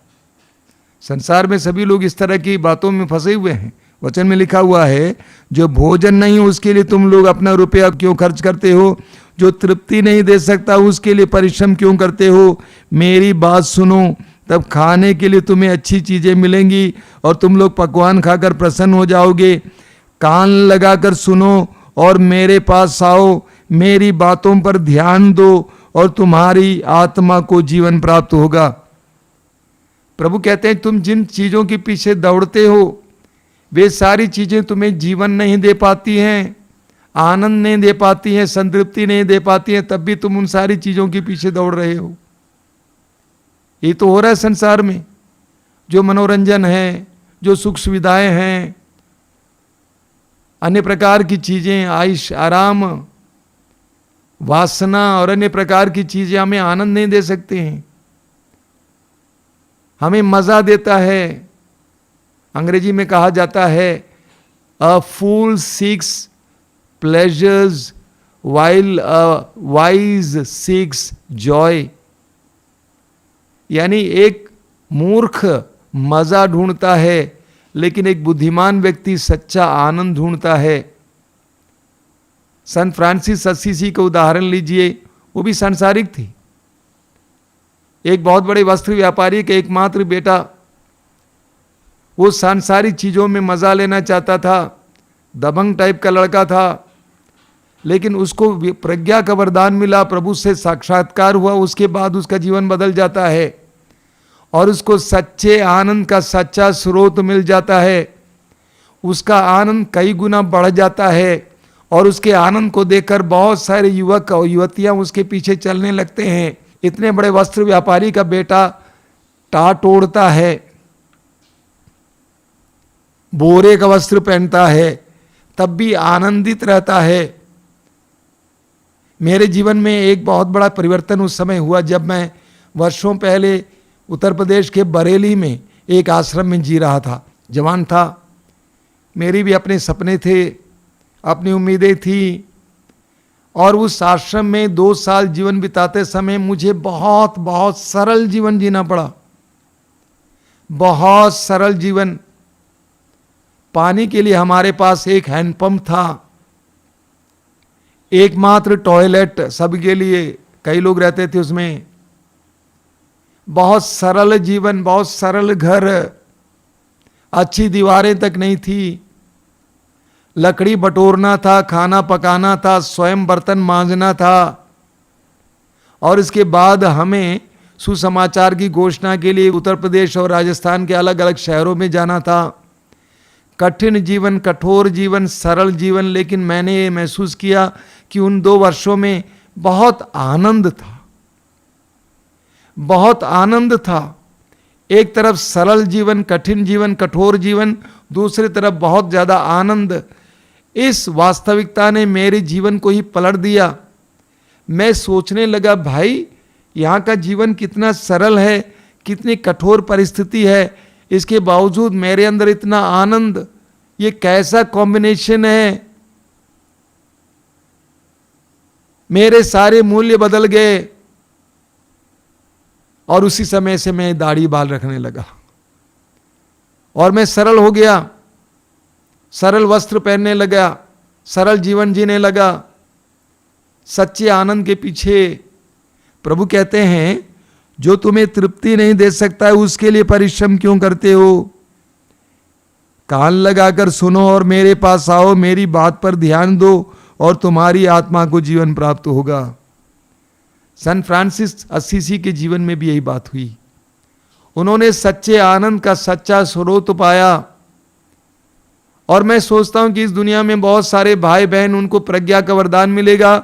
संसार में सभी लोग इस तरह की बातों में फंसे हुए हैं। वचन में लिखा हुआ है, जो भोजन नहीं उसके लिए तुम लोग अपना रुपया क्यों खर्च करते हो? जो तृप्ति नहीं दे सकता उसके लिए परिश्रम क्यों करते हो? मेरी बात सुनो, तब खाने के लिए तुम्हें अच्छी चीजें मिलेंगी और तुम लोग पकवान खाकर प्रसन्न हो जाओगे। कान लगाकर सुनो और मेरे पास आओ, मेरी बातों पर ध्यान दो और तुम्हारी आत्मा को जीवन प्राप्त होगा। प्रभु कहते हैं तुम जिन चीजों के पीछे दौड़ते हो वे सारी चीजें तुम्हें जीवन नहीं दे पाती हैं, आनंद नहीं दे पाती हैं, संतृप्ति नहीं दे पाती हैं, तब भी तुम उन सारी चीजों के पीछे दौड़ रहे हो। ये तो हो रहा है संसार में, जो मनोरंजन है, जो सुख सुविधाएं हैं, अन्य प्रकार की चीजें, आयुष आराम, वासना और अन्य प्रकार की चीजें हमें आनंद नहीं दे सकते हैं, हमें मजा देता है। अंग्रेजी में कहा जाता है a fool seeks pleasures while a wise seeks joy, यानी एक मूर्ख मजा ढूंढता है लेकिन एक बुद्धिमान व्यक्ति सच्चा आनंद ढूंढता है। सन फ्रांसिस असीसी का उदाहरण लीजिए, वो भी सांसारिक थी। एक बहुत बड़े वस्त्र व्यापारी का एकमात्र बेटा, वो सांसारिक चीजों में मजा लेना चाहता था, दबंग टाइप का लड़का था, लेकिन उसको प्रज्ञा का वरदान मिला, प्रभु से साक्षात्कार हुआ, उसके बाद उसका जीवन बदल जाता है और उसको सच्चे आनंद का सच्चा स्रोत मिल जाता है। उसका आनंद कई गुना बढ़ जाता है और उसके आनंद को देखकर बहुत सारे युवक और युवतियां उसके पीछे चलने लगते हैं। इतने बड़े वस्त्र व्यापारी का बेटा टाट ओढ़ता है, बोरे का वस्त्र पहनता है, तब भी आनंदित रहता है। मेरे जीवन में एक बहुत बड़ा परिवर्तन उस समय हुआ जब मैं वर्षों पहले उत्तर प्रदेश के बरेली में एक आश्रम में जी रहा था। जवान था, मेरी भी अपने सपने थे, अपनी उम्मीदें थी, और उस आश्रम में 2 साल जीवन बिताते समय मुझे बहुत बहुत सरल जीवन जीना पड़ा, बहुत सरल जीवन। पानी के लिए हमारे पास एक हैंडपंप था, एकमात्र टॉयलेट सबके लिए, कई लोग रहते थे उसमें। बहुत सरल जीवन, बहुत सरल घर, अच्छी दीवारें तक नहीं थी, लकड़ी बटोरना था, खाना पकाना था, स्वयं बर्तन मांजना था, और इसके बाद हमें सुसमाचार की घोषणा के लिए उत्तर प्रदेश और राजस्थान के अलग अलग शहरों में जाना था। कठिन जीवन, कठोर जीवन, सरल जीवन, लेकिन मैंने ये महसूस किया कि उन 2 वर्षों में बहुत आनंद था, बहुत आनंद था। एक तरफ सरल जीवन, कठिन जीवन, कठोर जीवन, दूसरी तरफ बहुत ज्यादा आनंद। इस वास्तविकता ने मेरे जीवन को ही पलट दिया। मैं सोचने लगा, भाई यहाँ का जीवन कितना सरल है, कितनी कठोर परिस्थिति है, इसके बावजूद मेरे अंदर इतना आनंद, ये कैसा कॉम्बिनेशन है। मेरे सारे मूल्य बदल गए और उसी समय से मैं दाढ़ी बाल रखने लगा और मैं सरल हो गया, सरल वस्त्र पहनने लगा, सरल जीवन जीने लगा, सच्चे आनंद के पीछे। प्रभु कहते हैं, जो तुम्हें तृप्ति नहीं दे सकता है उसके लिए परिश्रम क्यों करते हो? कान लगाकर सुनो और मेरे पास आओ, मेरी बात पर ध्यान दो और तुम्हारी आत्मा को जीवन प्राप्त होगा। सन फ्रांसिस असीसी के जीवन में भी यही बात हुई। उन्होंने सच्चे आनंद का सच्चा स्रोत पाया। और मैं सोचता हूं कि इस दुनिया में बहुत सारे भाई बहन, उनको प्रज्ञा का वरदान मिलेगा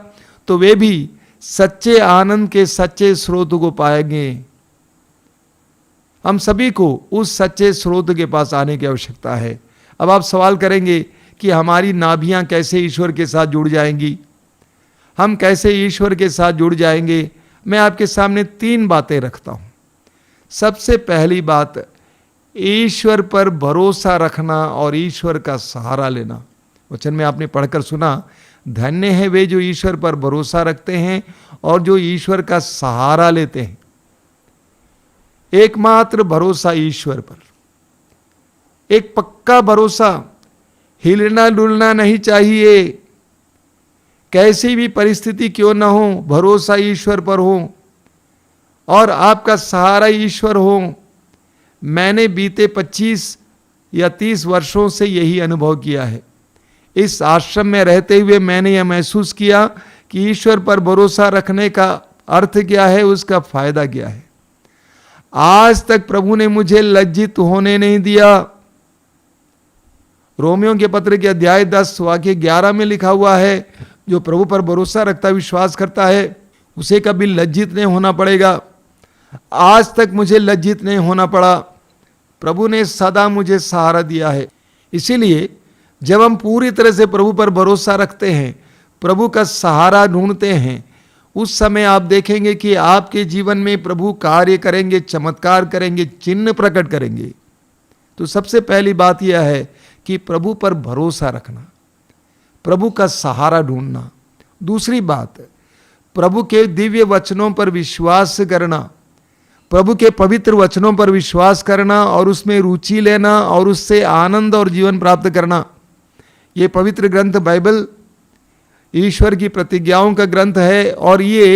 तो वे भी सच्चे आनंद के सच्चे स्रोत को पाएंगे। हम सभी को उस सच्चे स्रोत के पास आने की आवश्यकता है। अब आप सवाल करेंगे कि हमारी नाभियां कैसे ईश्वर के साथ जुड़ जाएंगी, हम कैसे ईश्वर के साथ जुड़ जाएंगे? मैं आपके सामने 3 बातें रखता हूं। सबसे पहली बात, ईश्वर पर भरोसा रखना और ईश्वर का सहारा लेना। वचन में आपने पढ़कर सुना, धन्य है वे जो ईश्वर पर भरोसा रखते हैं और जो ईश्वर का सहारा लेते हैं। एकमात्र भरोसा ईश्वर पर, एक पक्का भरोसा, हिलना डुलना नहीं चाहिए। कैसी भी परिस्थिति क्यों ना हो, भरोसा ईश्वर पर हो और आपका सहारा ईश्वर हो। मैंने बीते 25 या 30 वर्षों से यही अनुभव किया है। इस आश्रम में रहते हुए मैंने यह महसूस किया कि ईश्वर पर भरोसा रखने का अर्थ क्या है, उसका फायदा क्या है। आज तक प्रभु ने मुझे लज्जित होने नहीं दिया। रोमियो के पत्र के अध्याय 10 वाक्य 11 में लिखा हुआ है, जो प्रभु पर भरोसा रखता, विश्वास करता है, उसे कभी लज्जित नहीं होना पड़ेगा। आज तक मुझे लज्जित नहीं होना पड़ा। प्रभु ने सदा मुझे सहारा दिया है। इसीलिए जब हम पूरी तरह से प्रभु पर भरोसा रखते हैं, प्रभु का सहारा ढूंढते हैं, उस समय आप देखेंगे कि आपके जीवन में प्रभु कार्य करेंगे, चमत्कार करेंगे, चिन्ह प्रकट करेंगे। तो सबसे पहली बात यह है कि प्रभु पर भरोसा रखना, प्रभु का सहारा ढूंढना। दूसरी बात, प्रभु के दिव्य वचनों पर विश्वास करना, प्रभु के पवित्र वचनों पर विश्वास करना और उसमें रुचि लेना और उससे आनंद और जीवन प्राप्त करना। ये पवित्र ग्रंथ बाइबल ईश्वर की प्रतिज्ञाओं का ग्रंथ है और ये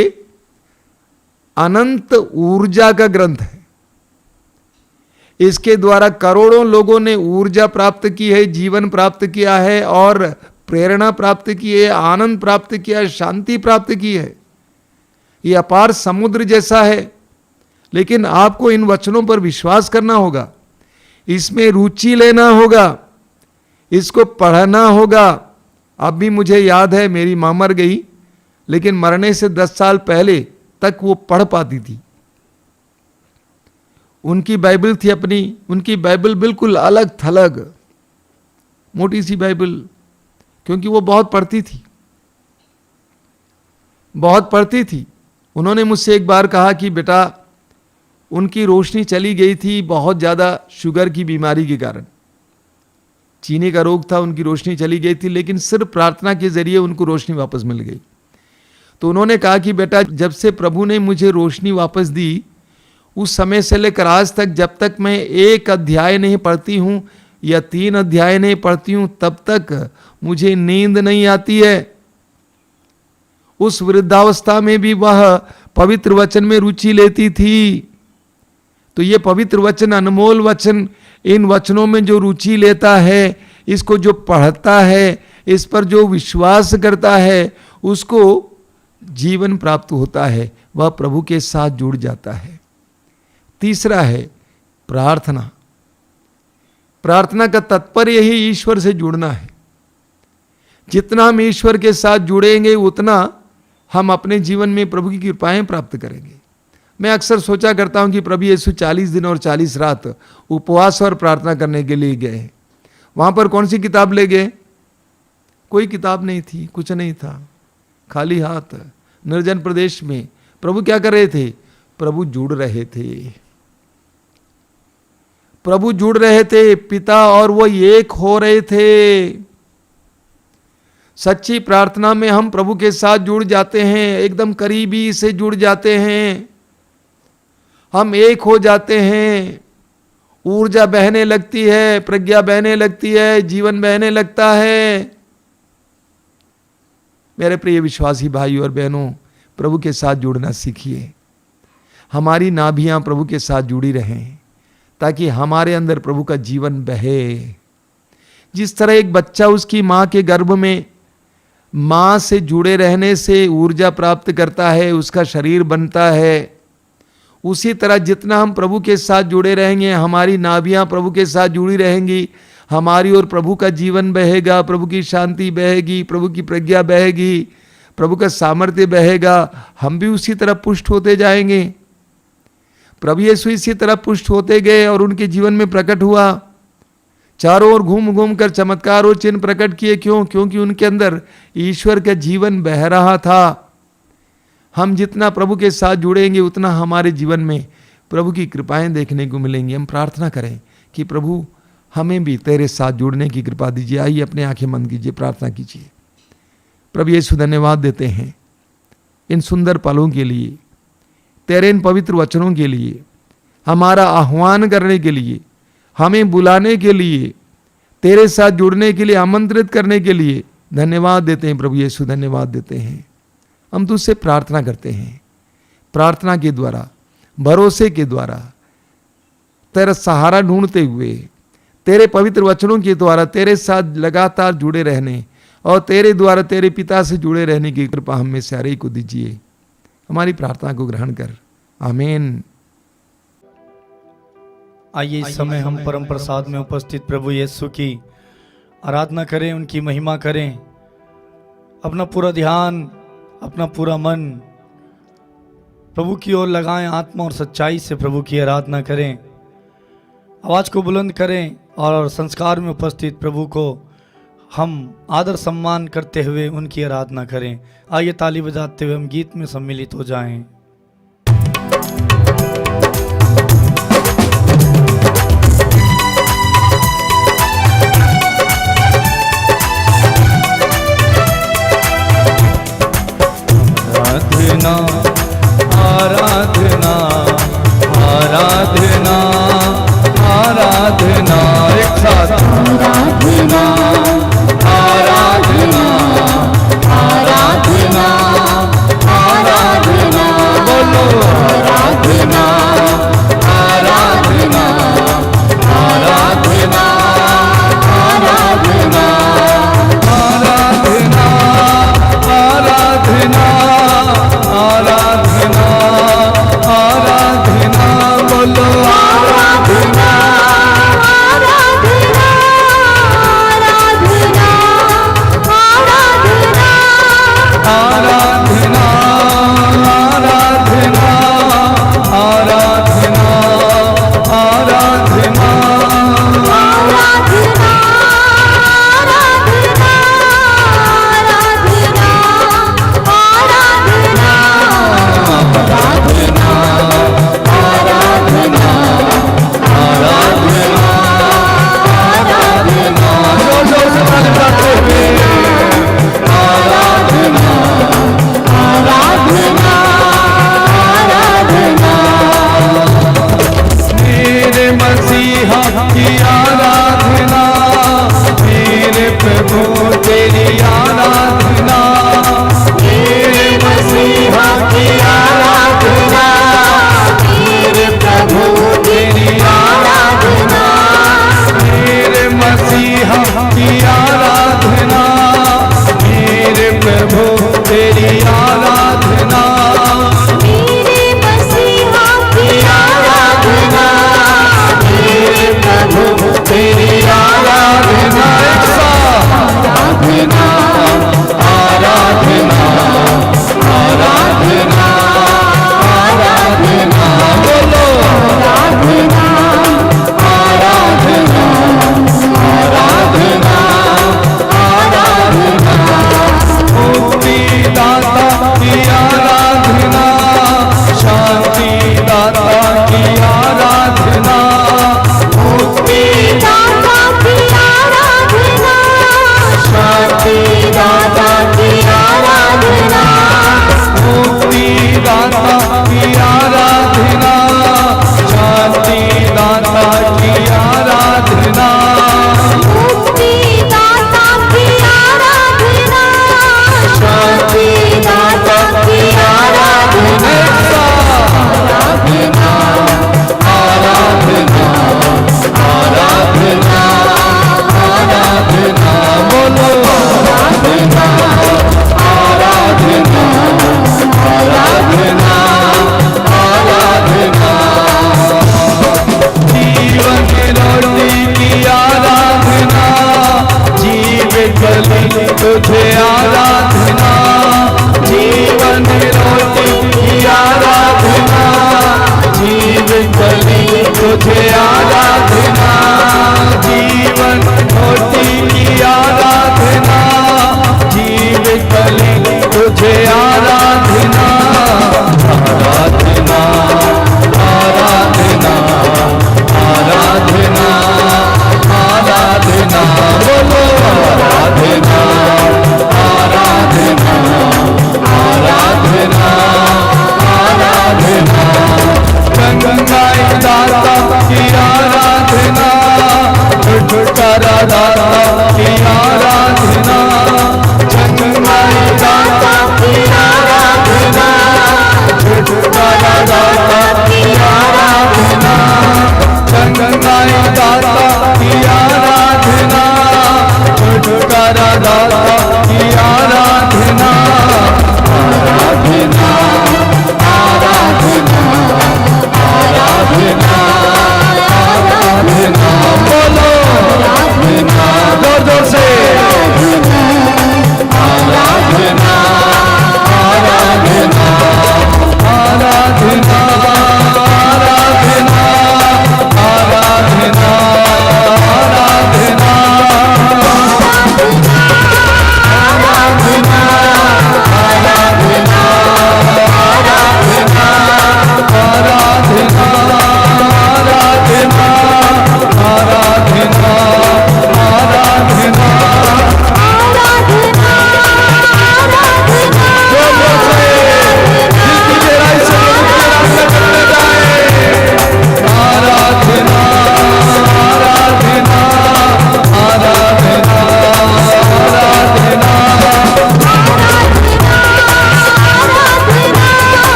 अनंत ऊर्जा का ग्रंथ है। इसके द्वारा करोड़ों लोगों ने ऊर्जा प्राप्त की है, जीवन प्राप्त किया है और प्रेरणा प्राप्त की है, आनंद प्राप्त किया है, शांति प्राप्त की है। ये अपार समुद्र जैसा है, लेकिन आपको इन वचनों पर विश्वास करना होगा, इसमें रुचि लेना होगा, इसको पढ़ना होगा। अब भी मुझे याद है, मेरी मां मर गई, लेकिन मरने से 10 साल पहले तक वो पढ़ पाती थी। उनकी बाइबल थी अपनी, उनकी बाइबल बिल्कुल अलग थलग, मोटी सी बाइबल, क्योंकि वो बहुत पढ़ती थी, बहुत पढ़ती थी। उन्होंने मुझसे एक बार कहा कि बेटा, उनकी रोशनी चली गई थी बहुत ज़्यादा शुगर की बीमारी के कारण, चीनी का रोग था, उनकी रोशनी चली गई थी, लेकिन सिर्फ प्रार्थना के जरिए उनको रोशनी वापस मिल गई। तो उन्होंने कहा कि बेटा, जब से प्रभु ने मुझे रोशनी वापस दी, उस समय से लेकर आज तक जब तक मैं 1 अध्याय नहीं पढ़ती हूँ या 3 अध्याय नहीं पढ़ती हूँ, तब तक मुझे नींद नहीं आती है। उस वृद्धावस्था में भी वह पवित्र वचन में रुचि लेती थी। तो ये पवित्र वचन, अनमोल वचन, इन वचनों में जो रुचि लेता है, इसको जो पढ़ता है, इस पर जो विश्वास करता है, उसको जीवन प्राप्त होता है, वह प्रभु के साथ जुड़ जाता है। तीसरा है प्रार्थना। प्रार्थना का तात्पर्य ही ईश्वर से जुड़ना है। जितना हम ईश्वर के साथ जुड़ेंगे, उतना हम अपने जीवन में प्रभु की कृपाएं प्राप्त करेंगे। मैं अक्सर सोचा करता हूं कि प्रभु यीशु 40 दिन और 40 रात उपवास और प्रार्थना करने के लिए गए। वहां पर कौन सी किताब ले गए? कोई किताब नहीं थी, कुछ नहीं था, खाली हाथ निर्जन प्रदेश में। प्रभु क्या कर रहे थे? प्रभु जुड़ रहे थे, प्रभु जुड़ रहे थे, पिता और वो एक हो रहे थे। सच्ची प्रार्थना में हम प्रभु के साथ जुड़ जाते हैं, एकदम करीबी से जुड़ जाते हैं, हम एक हो जाते हैं। ऊर्जा बहने लगती है, प्रज्ञा बहने लगती है, जीवन बहने लगता है। मेरे प्रिय विश्वासी भाई और बहनों, प्रभु के साथ जुड़ना सीखिए। हमारी नाभियां प्रभु के साथ जुड़ी रहें, ताकि हमारे अंदर प्रभु का जीवन बहे। जिस तरह एक बच्चा उसकी मां के गर्भ में मां से जुड़े रहने से ऊर्जा प्राप्त करता है, उसका शरीर बनता है, उसी तरह जितना हम प्रभु के साथ जुड़े रहेंगे, हमारी नाभियां प्रभु के साथ जुड़ी रहेंगी, हमारी और प्रभु का जीवन बहेगा, प्रभु की शांति बहेगी, प्रभु की प्रज्ञा बहेगी, प्रभु का सामर्थ्य बहेगा। हम भी उसी तरह पुष्ट होते जाएंगे। प्रभु यीशु इसी तरह पुष्ट होते गए और उनके जीवन में प्रकट हुआ। चारों ओर घूम घूम कर चमत्कार और चिन्ह प्रकट किए। क्यों? क्योंकि उनके अंदर ईश्वर का जीवन बह रहा था। हम जितना प्रभु के साथ जुड़ेंगे, उतना हमारे जीवन में प्रभु की कृपाएं देखने को मिलेंगी। हम प्रार्थना करें कि प्रभु हमें भी तेरे साथ जुड़ने की कृपा दीजिए। आइए अपने आंखें बंद कीजिए, प्रार्थना कीजिए। प्रभु यीशु, धन्यवाद देते हैं इन सुंदर पलों के लिए, तेरे इन पवित्र वचनों के लिए, हमारा आह्वान करने के लिए, हमें बुलाने के लिए, तेरे साथ जुड़ने के लिए आमंत्रित करने के लिए धन्यवाद देते हैं। प्रभु यीशु, धन्यवाद देते हैं। हम तुझसे प्रार्थना करते हैं, प्रार्थना के द्वारा, भरोसे के द्वारा, तेरा सहारा ढूंढते हुए, तेरे पवित्र वचनों के द्वारा तेरे साथ लगातार जुड़े रहने और तेरे द्वारा तेरे पिता से जुड़े रहने की कृपा हम में से हर एक को दीजिए। हमारी प्रार्थना को ग्रहण कर, आमीन। आइए इस समय हम परम प्रसाद में उपस्थित प्रभु यीशु की आराधना करें, उनकी महिमा करें। अपना पूरा ध्यान, अपना पूरा मन प्रभु की ओर लगाएं, आत्मा और सच्चाई से प्रभु की आराधना करें। आवाज़ को बुलंद करें और संस्कार में उपस्थित प्रभु को हम आदर सम्मान करते हुए उनकी आराधना करें। आइए ताली बजाते हुए हम गीत में सम्मिलित हो जाएं। आराधना आराधना आराधना, एक साथ आराधना आराधना आराधना आराधना, बोलो आराधना आराधना आराधना आराधना आराधना आराधना आराधना आराधना, बोलो आराधना आराधना आराधना आराधना आराधना आराधना आराधना आराधना मेरे मसीहा की आराधना, मेरे प्रभु तेरी आराधना, मेरे मसीहा की आराधना, मेरे प्रभु तेरी आराधना, मेरे मसीहा की आराधना, मेरे प्रभु तेरी आराधना, मेरे मसीहा की आराधना, मेरे प्रभु तेरी आराधना, एक साथ आराधना आराधना आराधना आराधना, बोलो आराधना आराधना आराधना आराधना, मुक्तिदाता की आराधना, शांति दाता की आराधना, मुक्तिदाता की आराधना, शांति दाता की आराधना, मुक्तिदाता की आराधना, शांति दाता की आराधना, मुक्तिदाता की आराधना शांति दाता की आराधना, आराधना आराधना आराधना आराधना, बोलो आराधना आराधना आराधना आराधना, जीवन रोटी की आराधना, जीवित बलि तुझे आराधना, जीवन रोटी की आराधना, जीवित बलि तुझे आराधना, जीवन रोटी की आराधना, जीवित बलि तुझे आराधना, आराधना आराधना आराधना आराधना, बोलो आराधना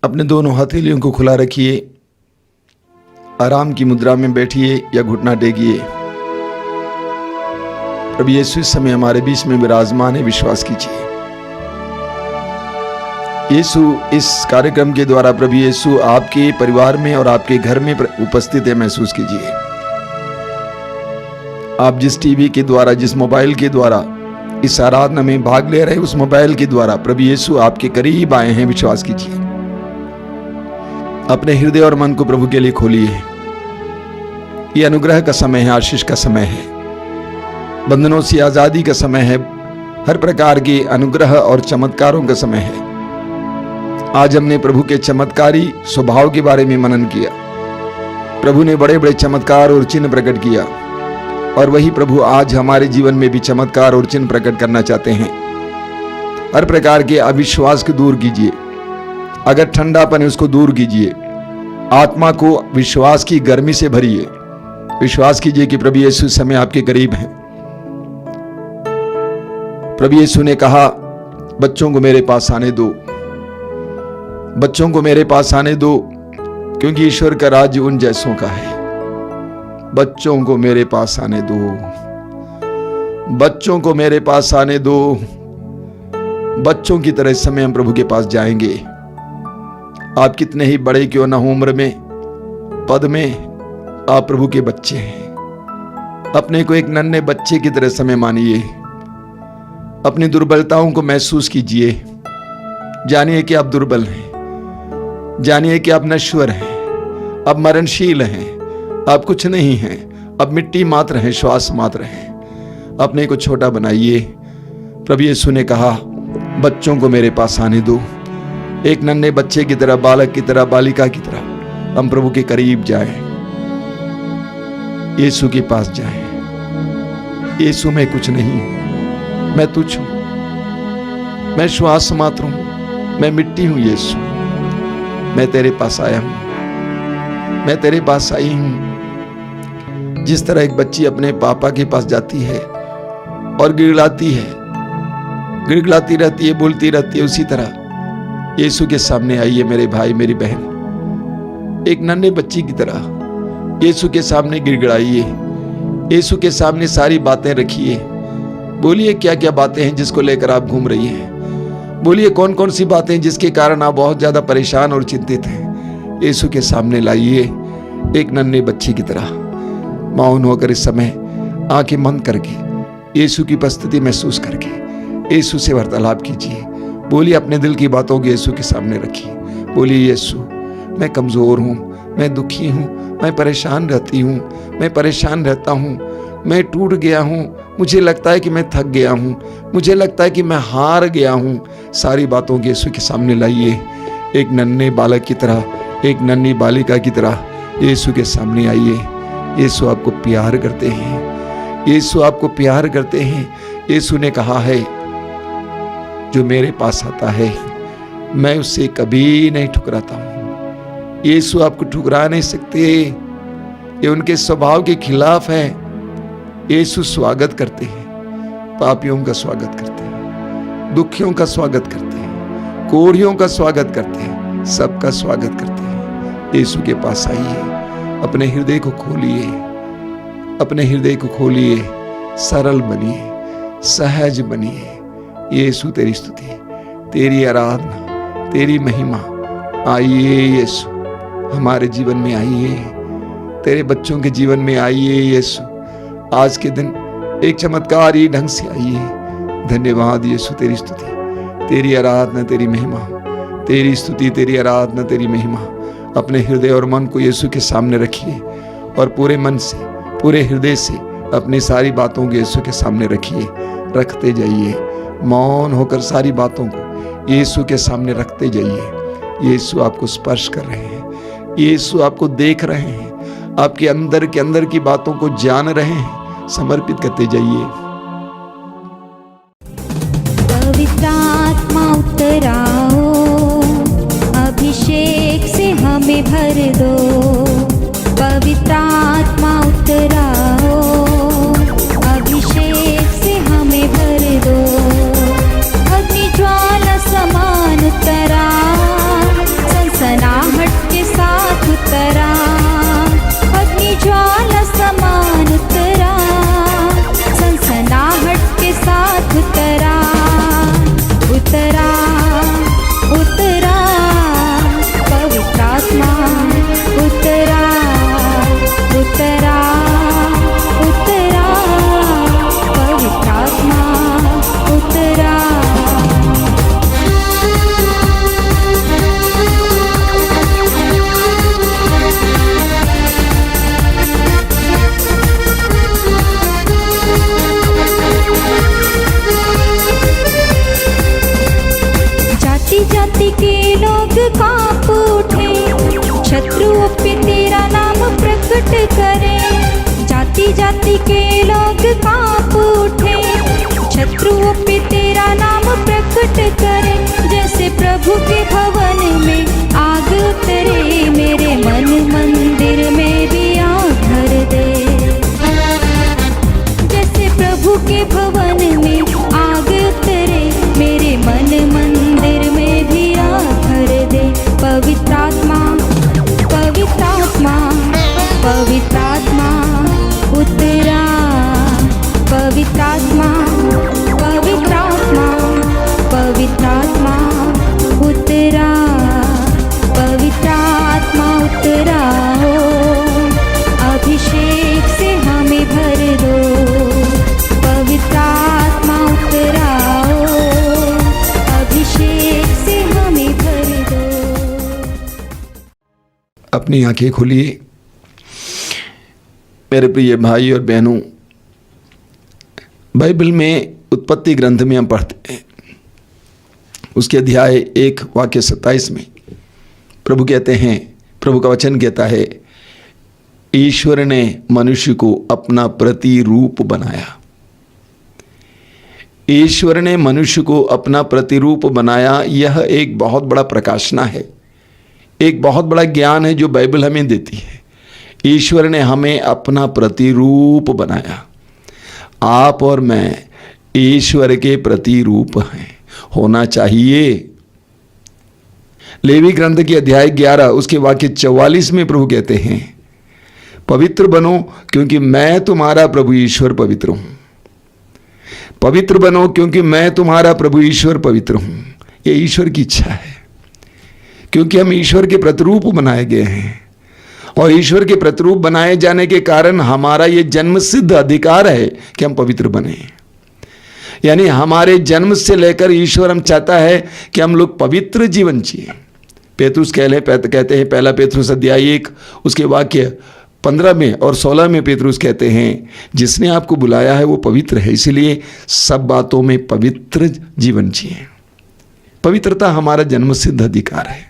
अपने दोनों हथेलियों को खुला रखिए, आराम की मुद्रा में बैठिए या घुटना टेकिए। प्रभु यीशु इस समय हमारे बीच में विराजमान है, विश्वास कीजिए। यीशु इस कार्यक्रम के द्वारा प्रभु यीशु आपके परिवार में और आपके घर में उपस्थित है, महसूस कीजिए। आप जिस टीवी के द्वारा, जिस मोबाइल के द्वारा इस आराधना में भाग ले रहे हैं, उस मोबाइल के द्वारा प्रभु यीशु आपके करीब आए हैं, विश्वास कीजिए। अपने हृदय और मन को प्रभु के लिए खोलिए। ये अनुग्रह का समय है, आशीष का समय है, बंधनों से आजादी का समय है, हर प्रकार के अनुग्रह और चमत्कारों का समय है। आज हमने प्रभु के चमत्कारी स्वभाव के बारे में मनन किया। प्रभु ने बड़े बड़े चमत्कार और चिन्ह प्रकट किया, और वही प्रभु आज हमारे जीवन में भी चमत्कार और चिन्ह प्रकट करना चाहते हैं। हर प्रकार के अविश्वास को दूर कीजिए, अगर ठंडापन है उसको दूर कीजिए, आत्मा को विश्वास की गर्मी से भरिए। विश्वास कीजिए कि प्रभु यीशु इस समय आपके करीब हैं। प्रभु यीशु ने कहा, बच्चों को मेरे पास आने दो, बच्चों को मेरे पास आने दो, क्योंकि ईश्वर का राज्य उन जैसों का है। बच्चों को मेरे पास आने दो, बच्चों को मेरे पास आने दो। बच्चों की तरह इस समय हम प्रभु के पास जाएंगे। आप कितने ही बड़े क्यों ना हो उम्र में, पद में, आप प्रभु के बच्चे हैं। अपने को एक नन्हे बच्चे की तरह समय मानिए। अपनी दुर्बलताओं को महसूस कीजिए। जानिए कि आप दुर्बल हैं, जानिए कि आप नश्वर हैं, आप मरणशील हैं, आप कुछ नहीं हैं, अब मिट्टी मात्र हैं, श्वास मात्र हैं। अपने को छोटा बनाइए। प्रभु यीशु ने कहा, बच्चों को मेरे पास आने दो। एक नन्हे बच्चे की तरह, बालक की तरह, बालिका की तरह हम प्रभु के करीब जाएं, यीशु के पास जाएं। यीशु मैं कुछ नहीं, मैं तुझ हूं, मैं श्वास मात्र हूं, मैं मिट्टी हूं। यीशु मैं तेरे पास आया हूं, मैं तेरे पास आई हूं। जिस तरह एक बच्ची अपने पापा के पास जाती है और गिड़गिड़ाती है, गिड़गिड़ाती रहती है, बोलती रहती है, उसी तरह यीशु के सामने आइए मेरे भाई मेरी बहन। एक नन्हे बच्ची की तरह यीशु के सामने गिड़गिड़ाइए, यीशु के सामने सारी बातें रखिए। बोलिए क्या क्या बातें हैं जिसको लेकर आप घूम रही हैं। बोलिए कौन कौन सी बातें जिसके कारण आप बहुत ज्यादा परेशान और चिंतित हैं। यीशु के सामने लाइए एक नन्हे बच्ची की तरह। मौन होकर इस समय आंखें बंद करके यीशु की उपस्थिति महसूस करके यीशु से वार्तालाप कीजिए। बोलिए अपने दिल की बातों को यीशु के सामने रखिए। बोलिए यीशु मैं कमजोर हूँ, मैं दुखी हूँ, मैं परेशान रहती हूँ, मैं परेशान रहता हूँ, मैं टूट गया हूँ, मुझे लगता है कि मैं थक गया हूँ, मुझे लगता है कि मैं हार गया हूँ। सारी बातों को यीशु के सामने लाइए। एक नन्हे बालक की तरह, एक नन्ही बालिका की तरह यीशु के सामने आइए। यीशु आपको प्यार करते हैं, यीशु आपको प्यार करते हैं। यीशु ने कहा है, जो मेरे पास आता है मैं उससे कभी नहीं ठुकराता हूँ। यीशु आपको ठुकरा नहीं सकते, ये उनके स्वभाव के खिलाफ है। यीशु स्वागत करते हैं, पापियों का स्वागत करते हैं, दुखियों का स्वागत करते हैं, कोढ़ियों का स्वागत करते हैं, सबका स्वागत करते हैं। यीशु के पास आइए, अपने हृदय को खोलिए, अपने हृदय को खोलिए, सरल बनिए, सहज बनिए। यीशु तेरी स्तुति, तेरी आराधना, तेरी महिमा। आइए यीशु हमारे जीवन में आइए, तेरे बच्चों के जीवन में आइए। यीशु आज के दिन एक चमत्कारी ढंग से आइए। धन्यवाद यीशु, तेरी स्तुति, तेरी आराधना, तेरी महिमा, तेरी स्तुति, तेरी आराधना, तेरी महिमा। अपने हृदय और मन को यीशु के सामने रखिए और पूरे मन से, पूरे हृदय से अपनी सारी बातों को यीशु के सामने रखिए। रखते जाइए, मौन होकर सारी बातों को यीशु के सामने रखते जाइए। यीशु आपको स्पर्श कर रहे हैं, यीशु आपको देख रहे हैं, आपके अंदर के अंदर की बातों को जान रहे हैं। समर्पित करते जाइए। पवित्र आत्मा उतर आओ, अभिषेक से हमें भर दो। पवित्र आत्मा उतर आओ, अभिषेक से हमें भर दो। अग्नि ज्वाला समान उतर आओ, सुनकर के लोग कांप उठे, शत्रुओं पे तेरा नाम प्रकट करे। जैसे प्रभु के भवन में आग उतरे, मेरे मन मंदिर में भी आग भर दे। जैसे प्रभु के भवन में आग उतरे, मेरे मन मंदिर में भी आग भर दे। पवित्र आत्मा, पवित्र आत्मा, पवित्र आत्मा उतरा, पवित्र आत्मा, पवित्र आत्मा, पवित्र आत्मा उतरा, पवित्र आत्मा उतरा हो, अभिषेक से हमें भर दो। पवित्र आत्मा उतरा हो, अभिषेक से हमें भर दो। अपनी आंखें खोलिए मेरे प्रिय भाई और बहनों। बाइबल में उत्पत्ति ग्रंथ में हम पढ़ते हैं, उसके अध्याय 1 वाक्य 27 में प्रभु कहते हैं, प्रभु का वचन कहता है, ईश्वर ने मनुष्य को अपना प्रतिरूप बनाया। ईश्वर ने मनुष्य को अपना प्रतिरूप बनाया। यह एक बहुत बड़ा प्रकाशना है, एक बहुत बड़ा ज्ञान है जो बाइबल हमें देती है। ईश्वर ने हमें अपना प्रतिरूप बनाया। आप और मैं ईश्वर के प्रतिरूप हैं, होना चाहिए। लेवी ग्रंथ के अध्याय 11 उसके वाक्य 44 में प्रभु कहते हैं, पवित्र बनो क्योंकि मैं तुम्हारा प्रभु ईश्वर पवित्र हूं। पवित्र बनो क्योंकि मैं तुम्हारा प्रभु ईश्वर पवित्र हूं। यह ईश्वर की इच्छा है, क्योंकि हम ईश्वर के प्रतिरूप बनाए गए हैं, और ईश्वर के प्रतिरूप बनाए जाने के कारण हमारा ये जन्मसिद्ध अधिकार है कि हम पवित्र बने। यानी हमारे जन्म से लेकर ईश्वर हम चाहता है कि हम लोग पवित्र जीवन जिए। पेतरुस कहते हैं, पहला पेतरुस अध्याय 1 उसके वाक्य 15 में और 16 में पेतरुस कहते हैं, जिसने आपको बुलाया है वो पवित्र है, इसलिए सब बातों में पवित्र जीवन जिए। पवित्रता हमारा जन्मसिद्ध अधिकार है।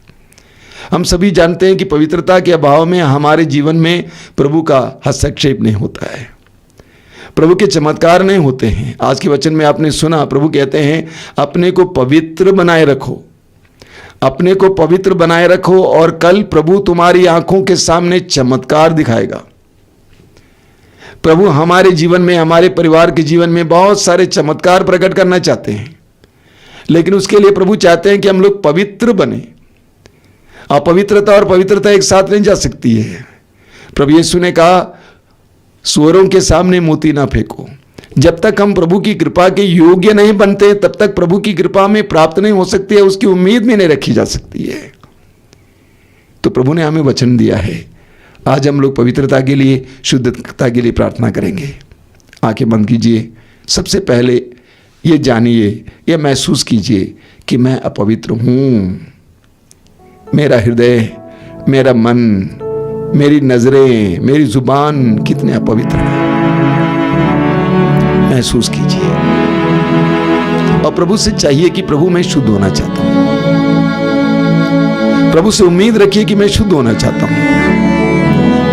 हम सभी जानते हैं कि पवित्रता के अभाव में हमारे जीवन में प्रभु का हस्तक्षेप नहीं होता है, प्रभु के चमत्कार नहीं होते हैं। आज के वचन में आपने सुना, प्रभु कहते हैं अपने को पवित्र बनाए रखो, अपने को पवित्र बनाए रखो, और कल प्रभु तुम्हारी आंखों के सामने चमत्कार दिखाएगा। प्रभु हमारे जीवन में, हमारे परिवार के जीवन में बहुत सारे चमत्कार प्रकट करना चाहते हैं, लेकिन उसके लिए प्रभु चाहते हैं कि हम लोग पवित्र बने। अपवित्रता और पवित्रता एक साथ नहीं जा सकती है। प्रभु यीशु ने कहा, सुअरों के सामने मोती ना फेंको। जब तक हम प्रभु की कृपा के योग्य नहीं बनते, तब तक प्रभु की कृपा में प्राप्त नहीं हो सकती है, उसकी उम्मीद भी नहीं रखी जा सकती है। तो प्रभु ने हमें वचन दिया है। आज हम लोग पवित्रता के लिए, शुद्धता के लिए प्रार्थना करेंगे। आंखें बंद कीजिए। सबसे पहले ये जानिए, ये महसूस कीजिए कि मैं अपवित्र हूं। मेरा हृदय, मेरा मन, मेरी नजरें, मेरी जुबान कितने अपवित्र है, महसूस कीजिए। और प्रभु से चाहिए कि प्रभु मैं शुद्ध होना चाहता हूं। प्रभु से उम्मीद रखिए कि मैं शुद्ध होना चाहता हूं,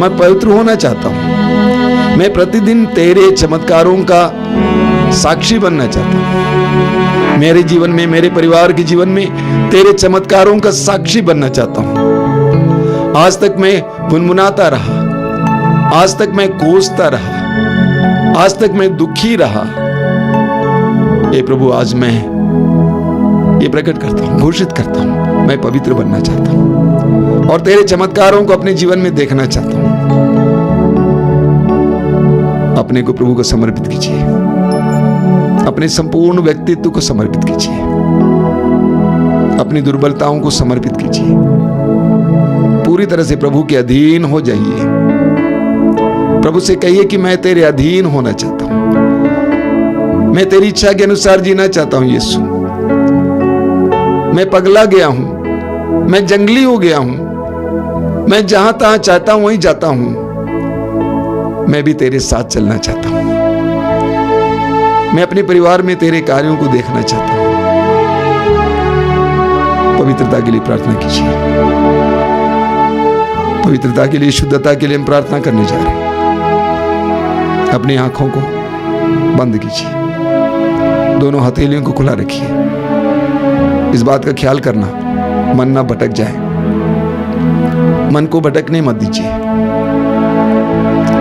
मैं पवित्र होना चाहता हूं, मैं प्रतिदिन तेरे चमत्कारों का साक्षी बनना चाहता हूं। मेरे जीवन में, मेरे परिवार के जीवन में तेरे चमत्कारों का साक्षी बनना चाहता हूं। आज तक मैं गुनगुनाता रहा, आज तक मैं कोसता रहा, आज तक मैं दुखी रहा। हे प्रभु, आज मैं ये प्रकट करता हूं, घोषित करता हूं, मैं पवित्र बनना चाहता हूं और तेरे चमत्कारों को अपने जीवन में देखना चाहता हूं। अपने को प्रभु को समर्पित कीजिए, अपने संपूर्ण व्यक्तित्व को समर्पित कीजिए, अपनी दुर्बलताओं को समर्पित कीजिए, पूरी तरह से प्रभु के अधीन हो जाइए। प्रभु से कहिए कि मैं तेरे अधीन होना चाहता हूं, मैं तेरी इच्छा के अनुसार जीना चाहता हूं। यीशु, मैं पगला गया हूं, मैं जंगली हो गया हूं, मैं जहां तहां चाहता हूं वहीं जाता हूं। मैं भी तेरे साथ चलना चाहता हूं, मैं अपने परिवार में तेरे कार्यों को देखना चाहता हूं। पवित्रता के लिए प्रार्थना कीजिए, पवित्रता के लिए, शुद्धता के लिए हम प्रार्थना करने जा रहे हैं। अपनी आंखों को बंद कीजिए, दोनों हथेलियों को खुला रखिए। इस बात का ख्याल करना मन ना भटक जाए, मन को भटकने मत दीजिए।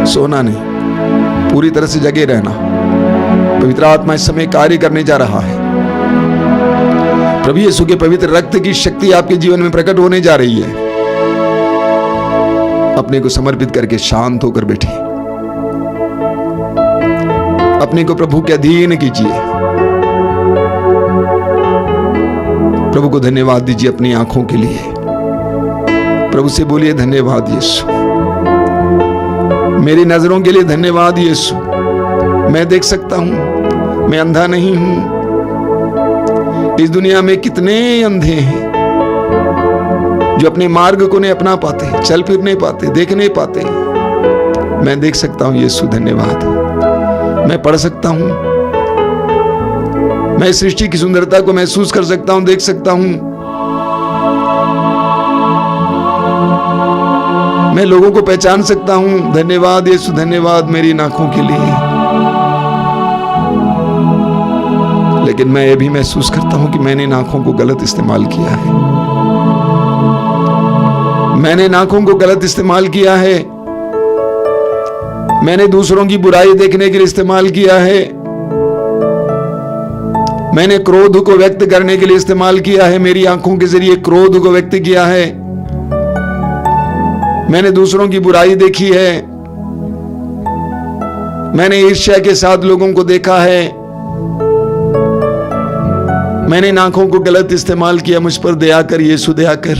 सोना नहीं, पूरी तरह से जगे रहना। पवित्र आत्मा इस समय कार्य करने जा रहा है। प्रभु यीशु के पवित्र रक्त की शक्ति आपके जीवन में प्रकट होने जा रही है। अपने को समर्पित करके शांत होकर बैठिए, अपने को प्रभु के अधीन कीजिए। प्रभु को धन्यवाद दीजिए अपनी आंखों के लिए। प्रभु से बोलिए, धन्यवाद यीशु, मेरी नजरों के लिए धन्यवाद यीशु। मैं देख सकता हूं, मैं अंधा नहीं हूं। इस दुनिया में कितने अंधे हैं जो अपने मार्ग को नहीं अपना पाते, चल फिर नहीं पाते, देख नहीं पाते। मैं देख सकता हूं यीशु, धन्यवाद। मैं पढ़ सकता हूं, मैं सृष्टि की सुंदरता को महसूस कर सकता हूं, देख सकता हूं। मैं लोगों को पहचान सकता हूं। धन्यवाद यीशु, धन्यवाद मेरी आंखों के लिए। लेकिन मैं ये भी महसूस करता हूं कि मैंने इन आंखों को गलत इस्तेमाल किया है। मैंने इन आंखों को गलत इस्तेमाल किया है। मैंने दूसरों की बुराई देखने के लिए इस्तेमाल किया है। मैंने क्रोध को व्यक्त करने के लिए इस्तेमाल किया है। मेरी आंखों के जरिए क्रोध को व्यक्त किया है। मैंने दूसरों की बुराई देखी है। मैंने ईर्ष्या के साथ लोगों को देखा है। मैंने इन आंखों को गलत इस्तेमाल किया। मुझ पर दया कर यीशु, दया कर।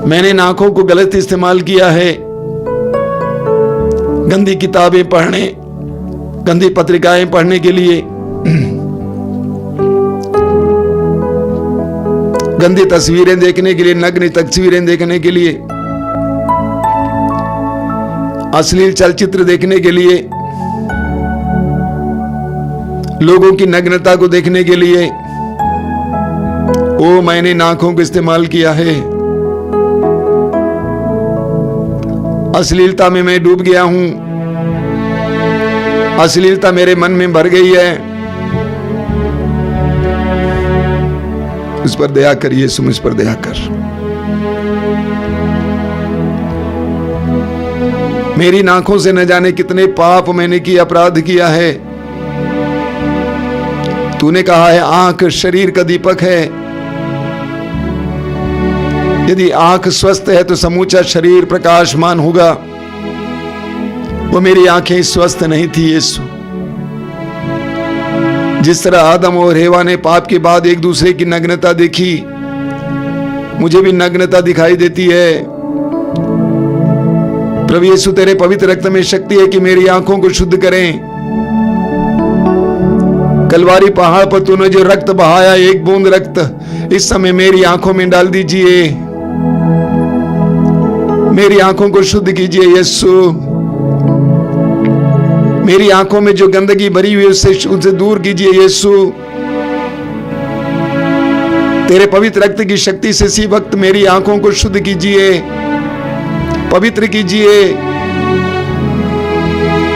मैंने इन आंखों को गलत इस्तेमाल किया है गंदी किताबें पढ़ने, गंदी पत्रिकाएं पढ़ने के लिए, गंदी तस्वीरें देखने के लिए, नग्न तस्वीरें देखने के लिए, अश्लील चलचित्र देखने के लिए, लोगों की नग्नता को देखने के लिए। ओ, मैंने इन आंखों को इस्तेमाल किया है। अश्लीलता में मैं डूब गया हूं। अश्लीलता मेरे मन में भर गई है। उस पर दया कर यीशु, मुझ पर दया कर। मेरी आंखों से न जाने कितने पाप मैंने किए, अपराध किया है। तूने कहा है आंख शरीर का दीपक है। यदि आंख स्वस्थ है तो समूचा शरीर प्रकाशमान होगा। वो मेरी आंखें स्वस्थ नहीं थी यीशु। जिस तरह आदम और हेवा ने पाप के बाद एक दूसरे की नग्नता देखी, मुझे भी नग्नता दिखाई देती है। प्रभु यीशु, तेरे पवित्र रक्त में शक्ति है कि मेरी आंखों को शुद्ध करें। कलवारी पहाड़ पर तूने जो रक्त बहाया, एक बूंद रक्त इस समय मेरी आंखों में डाल दीजिए। मेरी आंखों को शुद्ध कीजिए यीशु। मेरी आंखों में जो गंदगी भरी हुई उसे दूर कीजिए यीशु। तेरे पवित्र रक्त की शक्ति से इसी वक्त मेरी आंखों को शुद्ध कीजिए, पवित्र कीजिए।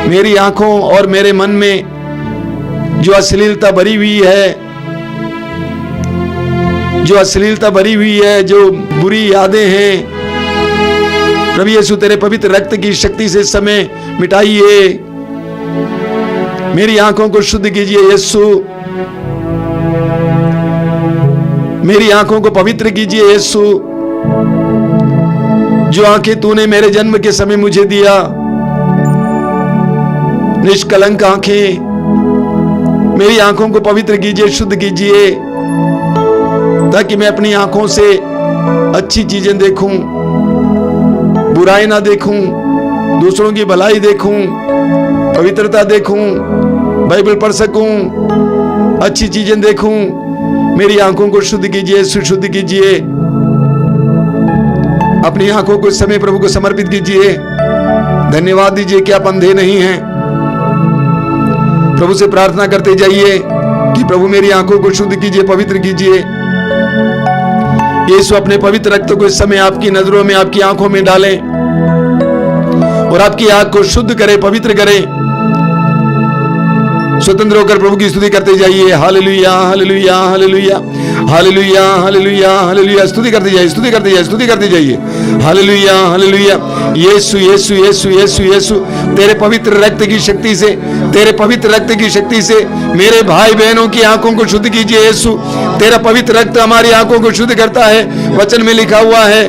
मेरी आंखों और मेरे मन में जो अश्लीलता भरी हुई है, जो अश्लीलता भरी हुई है, जो बुरी यादें हैं, प्रभु यीशु तेरे पवित्र रक्त की शक्ति से समय मिटाइए। मेरी आंखों को शुद्ध कीजिए यीशु। मेरी आंखों को पवित्र कीजिए यीशु। जो आंखें तूने मेरे जन्म के समय मुझे दिया, निष्कलंक आंखें, मेरी आंखों को पवित्र कीजिए, शुद्ध कीजिए, ताकि मैं अपनी आंखों से अच्छी चीजें देखूं, बुराई ना देखूं, दूसरों की भलाई देखूं, पवित्रता देखूं, बाइबल पढ़ सकूं, अच्छी चीजें देखूं। मेरी आंखों को शुद्ध कीजिए, सुशुद्ध कीजिए। अपनी आंखों को इस समय प्रभु को समर्पित कीजिए। धन्यवाद दीजिए कि आप अंधे नहीं हैं। प्रभु से प्रार्थना करते जाइए कि प्रभु मेरी आंखों को शुद्ध कीजिए, पवित्र कीजिए। यीशु अपने पवित्र रक्त को इस समय आपकी नजरों में, आपकी आंखों में डालें और आपकी आंख को शुद्ध करे, पवित्र करे। स्वतंत्र होकर प्रभु की स्तुति करते जाइए। Hallelujah, hallelujah, hallelujah, hallelujah, hallelujah, hallelujah. स्तुति करते जाइए, स्तुति करते जाइए, स्तुति करते जाइए। Hallelujah, hallelujah. यीशु, यीशु, यीशु, यीशु, यीशु, तेरे पवित्र रक्त की शक्ति से, तेरे पवित्र रक्त की शक्ति से मेरे भाई बहनों की आंखों को शुद्ध कीजिए। यीशु, तेरा पवित्र रक्त हमारी आंखों को शुद्ध करता है। वचन में लिखा हुआ है,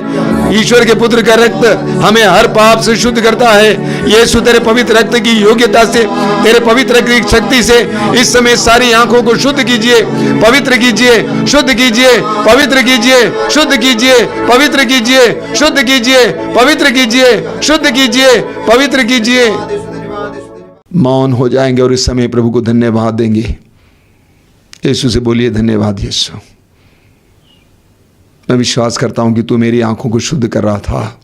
ईश्वर के पुत्र का रक्त हमें हर पाप से शुद्ध करता है। यीशु, तेरे पवित्र रक्त की योग्यता से, तेरे पवित्र रक्त की शक्ति से इस समय सारी आंखों को शुद्ध कीजिए, पवित्र कीजिए, शुद्ध कीजिए, पवित्र कीजिए, शुद्ध कीजिए, पवित्र कीजिए, शुद्ध कीजिए, पवित्र कीजिए, शुद्ध कीजिए, पवित्र कीजिए। मौन हो जाएंगे और इस समय प्रभु को धन्यवाद देंगे। यीशु से बोलिए, धन्यवाद यीशु, मैं विश्वास करता हूं कि तू मेरी आंखों को शुद्ध कर रहा था।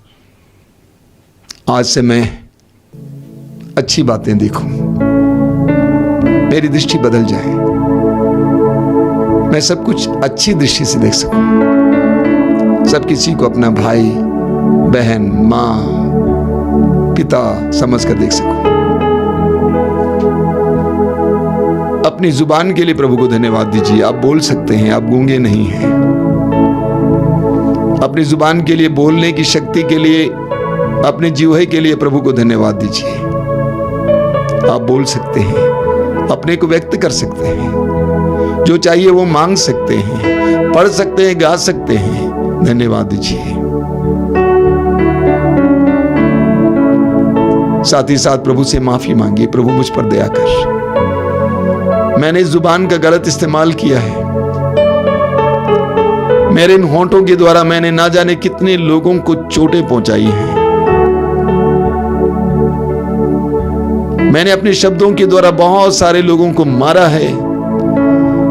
आज से मैं अच्छी बातें देखूं, मेरी दृष्टि बदल जाए, मैं सब कुछ अच्छी दृष्टि से देख सकूं, सब किसी को अपना भाई बहन मां पिता समझकर देख सकूं। अपनी जुबान के लिए प्रभु को धन्यवाद दीजिए। आप बोल सकते हैं, आप गूंगे नहीं हैं। अपनी जुबान के लिए, बोलने की शक्ति के लिए, अपने जीवे के लिए प्रभु को धन्यवाद दीजिए। आप बोल सकते हैं, अपने को व्यक्त कर सकते हैं, जो चाहिए वो मांग सकते हैं, पढ़ सकते हैं, गा सकते हैं। धन्यवाद दीजिए। साथ ही साथ प्रभु से माफी मांगिए, प्रभु मुझ पर दया कर, मैंने इस जुबान का गलत इस्तेमाल किया है। मेरे इन होंठों के द्वारा मैंने ना जाने कितने लोगों को चोटें पहुंचाई हैं। मैंने अपने शब्दों के द्वारा बहुत सारे लोगों को मारा है।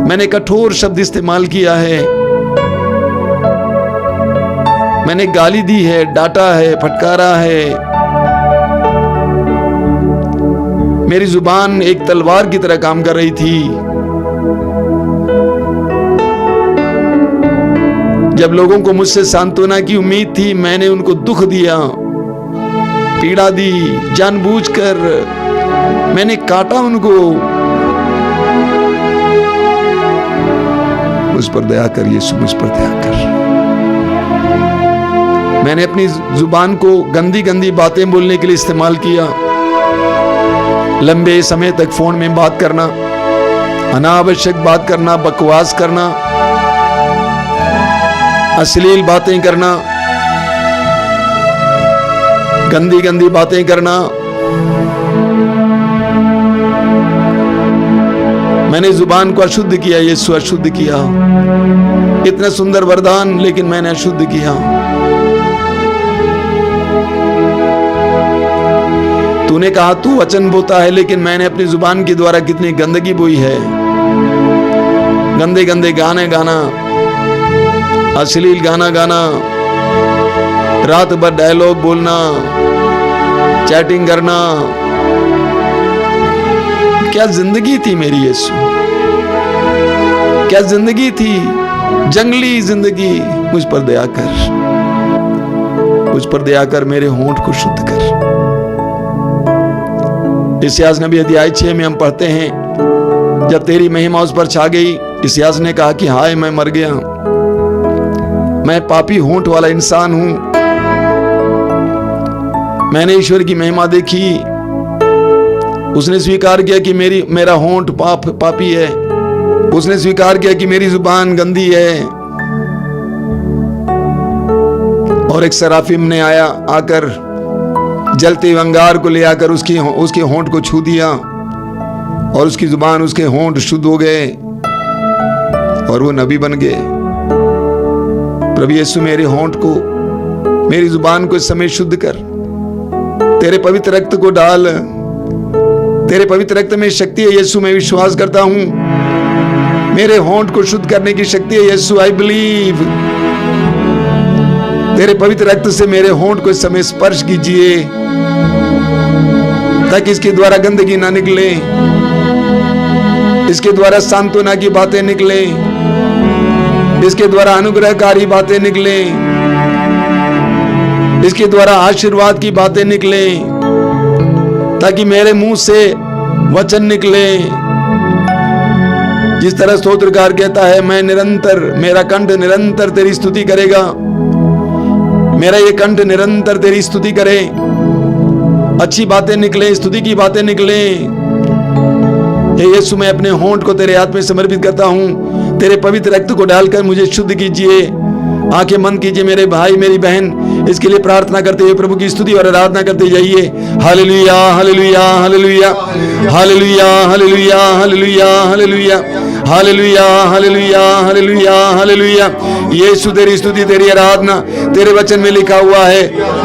मैंने कठोर शब्द इस्तेमाल किया है। मैंने गाली दी है, डांटा है, फटकारा है। मेरी जुबान एक तलवार की तरह काम कर रही थी। जब लोगों को मुझसे सांत्वना की उम्मीद थी, मैंने उनको दुख दिया, पीड़ा दी, जानबूझकर मैंने काटा उनको। मुझ पर दया कर यीशु, मुझ पर दया कर। मैंने अपनी जुबान को गंदी गंदी बातें बोलने के लिए इस्तेमाल किया। लंबे समय तक फोन में बात करना, अनावश्यक बात करना, बकवास करना, अश्लील बातें करना, गंदी गंदी बातें करना। मैंने जुबान को अशुद्ध किया, यीशु अशुद्ध किया। इतना सुंदर वरदान, लेकिन मैंने अशुद्ध किया। तूने कहा तू वचन बोता है, लेकिन मैंने अपनी जुबान के द्वारा कितनी गंदगी बोई है। गंदे गंदे गाने गाना, अश्लील गाना गाना, रात भर डायलॉग बोलना, चैटिंग करना। क्या जिंदगी थी मेरी यीशु, क्या जिंदगी थी, जंगली जिंदगी। मुझ पर दया कर, मुझ पर दया कर, मेरे होंठ को शुद्ध कर। इस्यास नबी अध्याय 6 में हम पढ़ते हैं, जब तेरी महिमा उस पर छा गई, इस्यास ने कहा कि हाय मैं मर गया, मैं पापी होंठ वाला इंसान हूं। मैंने ईश्वर की महिमा देखी। उसने स्वीकार किया कि मेरा होंठ पापी है। उसने स्वीकार किया कि मेरी जुबान गंदी है। और एक सराफिम ने आकर जलते हुए अंगार को ले आकर उसके होंठ को छू दिया और उसकी जुबान, उसके होंठ शुद्ध हो गए और वो नबी बन गए। प्रभु यीशु, मेरे होंठ को, मेरी जुबान को इस समय शुद्ध कर। तेरे पवित्र रक्त को डाल। तेरे पवित्र रक्त में शक्ति है यीशु, मैं विश्वास करता हूं। मेरे होंठ को शुद्ध करने की शक्ति है यीशु, आई बिलीव। तेरे पवित्र रक्त से मेरे होंठ को इस समय स्पर्श कीजिए, ताकि इसके द्वारा गंदगी ना निकले, इसके द्वारा सांत्वना की बातें निकले, इसके द्वारा अनुग्रहकारी बातें निकले, इसके द्वारा आशीर्वाद की बातें निकले, ताकि मेरे मुंह से वचन निकले। जिस तरह स्तोत्रकार कहता है, मैं निरंतर, मेरा कंठ निरंतर तेरी स्तुति करेगा, मेरा ये कंठ निरंतर तेरी स्तुति करे। अच्छी बातें निकले, स्तुति की बातें निकले। हे यीशु, मैं अपने होंठ को तेरे हाथ में समर्पित करता हूं। तेरे पवित्र रक्त को डालकर मुझे शुद्ध कीजिए। आंखें बंद कीजिए मेरे भाई मेरी बहन, इसके लिए प्रार्थना करते हुए प्रभु की स्तुति और आराधना करते जाइए। Hallelujah hallelujah hallelujah hallelujah hallelujah hallelujah hallelujah hallelujah hallelujah hallelujah hallelujah. Yeshu तेरी स्तुति तेरी आराधना तेरे वचन में लिखा हुआ है,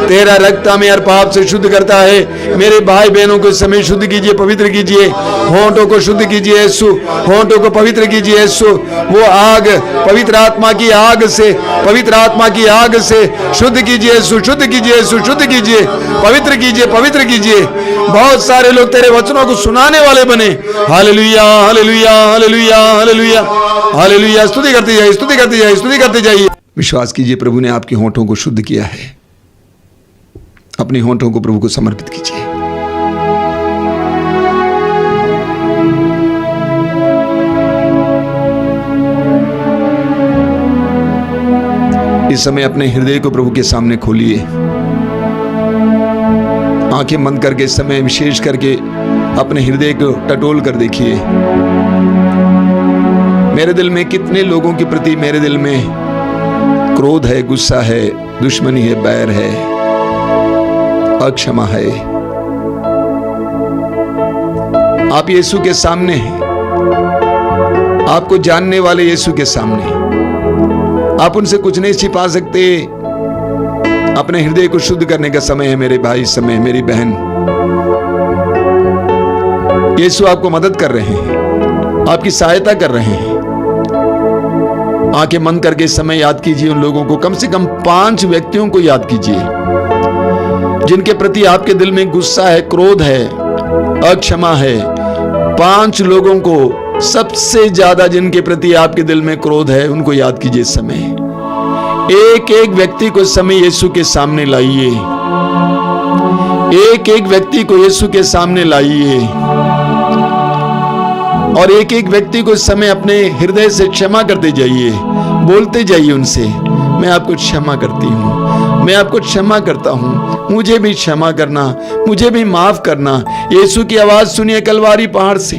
तेरा रक्त हमें हर पाप से शुद्ध करता है। मेरे भाई बहनों को इस समय शुद्ध कीजिए, पवित्र कीजिए। होंठों को शुद्ध कीजिए यीशु, होंठों को पवित्र कीजिए यीशु। वो आग, पवित्र आत्मा की आग से, पवित्र आत्मा की आग से शुद्ध कीजिए यीशु, शुद्ध कीजिए यीशु, शुद्ध कीजिए, पवित्र कीजिए, पवित्र कीजिए। बहुत सारे लोग तेरे वचनों को सुनाने वाले बने। Hallelujah hallelujah hallelujah hallelujah hallelujah. स्तुति करते जाइए, स्तुति करते जाइए, स्तुति करते जाइए। विश्वास कीजिए प्रभु ने आपके होंठों को शुद्ध किया है। अपने होंठों को प्रभु को समर्पित कीजिए। इस समय अपने हृदय को प्रभु के सामने खोलिए। आंखें बंद करके इस समय विशेष करके अपने हृदय को टटोल कर देखिए। मेरे दिल में कितने लोगों के प्रति मेरे दिल में क्रोध है, गुस्सा है, दुश्मनी है, बैर है, अक्षमा है। आप यीशु के सामने हैं, आपको जानने वाले यीशु के सामने। आप उनसे कुछ नहीं छिपा सकते। अपने हृदय को शुद्ध करने का समय है मेरे भाई, समय मेरी बहन। यीशु आपको मदद कर रहे हैं, आपकी सहायता कर रहे हैं। आंखें बंद करके इस समय याद कीजिए उन लोगों को, कम से कम 5 व्यक्तियों को याद कीजिए जिनके प्रति आपके दिल में गुस्सा है, क्रोध है, अक्षमा है। 5 लोगों को सबसे ज्यादा जिनके प्रति आपके दिल में क्रोध है, उनको याद कीजिए इस समय। एक एक व्यक्ति को इस समय यीशु के सामने लाइए। एक एक व्यक्ति को यीशु के सामने लाइए और एक एक व्यक्ति को इस समय अपने हृदय से क्षमा करते जाइए। बोलते जाइए उनसे, मैं आपको क्षमा करती हूँ, मैं आपको क्षमा करता हूँ, मुझे भी क्षमा करना, मुझे भी माफ करना। यीशु की आवाज सुनिए कलवारी पहाड़ से,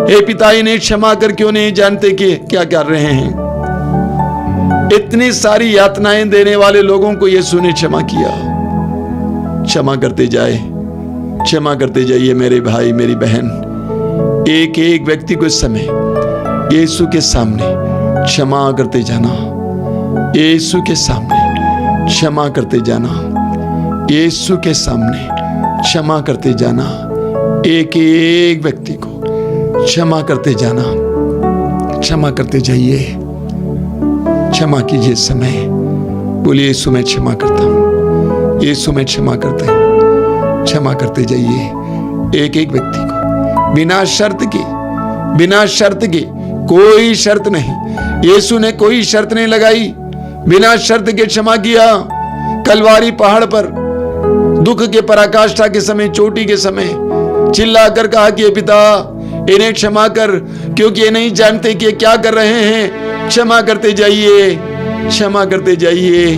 हे पिता इन्हें क्षमा कर, क्यों नहीं जानते कि क्या कर रहे हैं। इतनी सारी यातनाएं देने वाले लोगों को यीशु ने क्षमा किया। क्षमा करते जाए, क्षमा करते जाइए मेरे भाई मेरी बहन। एक एक व्यक्ति को इस समय यीशु के सामने क्षमा करते जाना, यीशु के सामने क्षमा करते जाना, यीशु के सामने क्षमा करते जाना। एक एक व्यक्ति को क्षमा करते जाना, क्षमा करते जाइए। क्षमा कीजिए इस समय, बोलिए यीशु मैं क्षमा करता हूँ, यीशु मैं क्षमा करता हूँ। क्षमा करते जाइए एक एक व्यक्ति को, बिना शर्त के, बिना शर्त के, कोई शर्त नहीं। यीशु ने कोई शर्त नहीं लगाई, बिना शर्त के क्षमा किया। कलवारी पहाड़ पर दुख के पराकाष्ठा के समय, चोटी के समय चिल्लाकर कहा कि पिता इन्हें क्षमा कर, क्योंकि ये नहीं जानते कि क्या कर रहे हैं। क्षमा करते जाइए, क्षमा करते जाइए।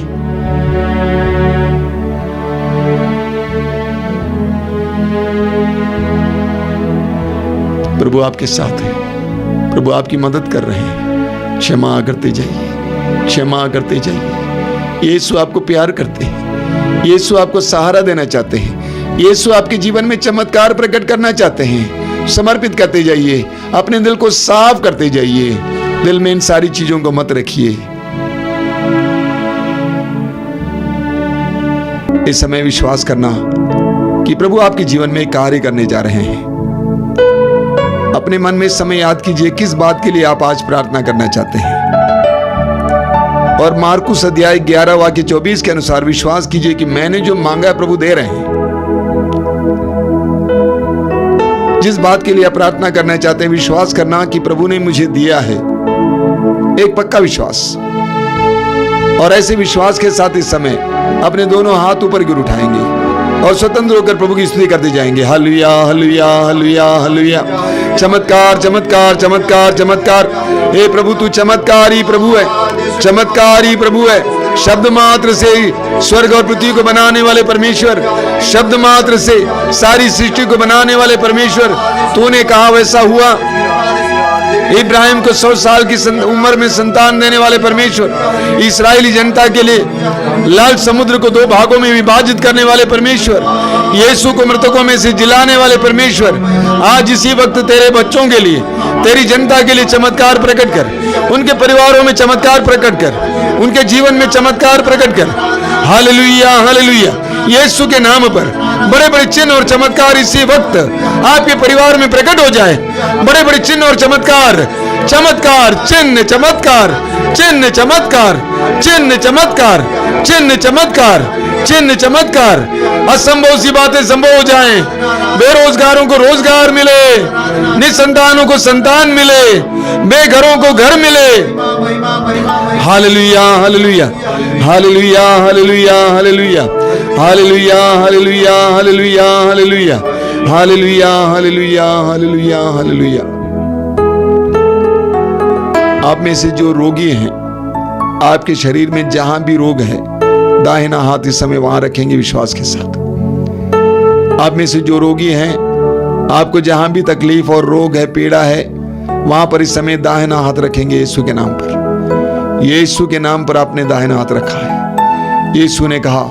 प्रभु आपके साथ है, प्रभु आपकी मदद कर रहे हैं। क्षमा करते जाइए, क्षमा करते जाइए। यीशु आपको प्यार करते हैं, यीशु आपको सहारा देना चाहते हैं, यीशु आपके जीवन में चमत्कार प्रकट करना चाहते हैं। समर्पित करते जाइए, अपने दिल को साफ करते जाइए। दिल में इन सारी चीजों को मत रखिए। इस समय विश्वास करना कि प्रभु आपके जीवन में कार्य करने जा रहे हैं। अपने मन में इस समय याद कीजिए किस बात के लिए आप आज प्रार्थना करना चाहते हैं। और मार्कुस अध्याय 11 वाक्य 24 के अनुसार विश्वास कीजिए कि मैंने जो मांगा प्रभु दे रहे हैं। जिस बात के लिए आप प्रार्थना करना चाहते हैं, विश्वास करना कि प्रभु ने मुझे दिया है। एक पक्का विश्वास। और ऐसे विश्वास के साथ इस समय अपने दोनों हाथ ऊपर गिर उठाएंगे और स्वतंत्र होकर प्रभु की स्तुति करते जाएंगे। Hallelujah hallelujah hallelujah hallelujah. चमत्कार चमत्कार चमत्कार चमत्कार। हे प्रभु तू चमत्कारी प्रभु है, चमत्कारी प्रभु है। शब्द मात्र से स्वर्ग और पृथ्वी को बनाने वाले परमेश्वर, शब्द मात्र से सारी सृष्टि को बनाने वाले परमेश्वर, तूने कहा वैसा हुआ। इब्राहिम को 100 साल की उम्र में संतान देने वाले परमेश्वर, इस्राएली जनता के लिए लाल समुद्र को 2 भागों में विभाजित करने वाले परमेश्वर, यीशु को मृतकों में से जिलाने वाले परमेश्वर, आज इसी वक्त तेरे बच्चों के लिए, तेरी जनता के लिए चमत्कार प्रकट कर, उनके परिवारों में चमत्कार प्रकट कर, उनके जीवन में चमत्कार प्रकट कर। Hallelujah hallelujah. यीशु के नाम पर बड़े बड़े चिन्ह और चमत्कार इसी वक्त आपके परिवार में प्रकट हो जाए। बड़े बड़े चिन्ह और चमत्कार, चमत्कार चिन्ह चमत्कार, चिन्ह चमत्कार, चिन्ह चमत्कार, चिन्ह चमत्कार, चिन्ह चमत्कार। असंभव सी बातें संभव हो जाएं। बेरोजगारों को रोजगार मिले, निसंतानों को संतान मिले, बेघरों को घर मिले। Hallelujah hallelujah hallelujah hallelujah hallelujah hallelujah hallelujah hallelujah hallelujah hallelujah hallelujah hallelujah hallelujah. आप में से जो रोगी हैं, आपके शरीर में जहां भी रोग है, दाहिना हाथ इस समय वहां रखेंगे विश्वास के साथ। आप में से जो रोगी हैं, आपको जहां भी तकलीफ और रोग है, पीड़ा है, वहां पर इस समय दाहिना हाथ रखेंगे यीशु के नाम पर। यीशु के नाम पर आपने दाहिना हाथ रखा है। यीशु ने कहा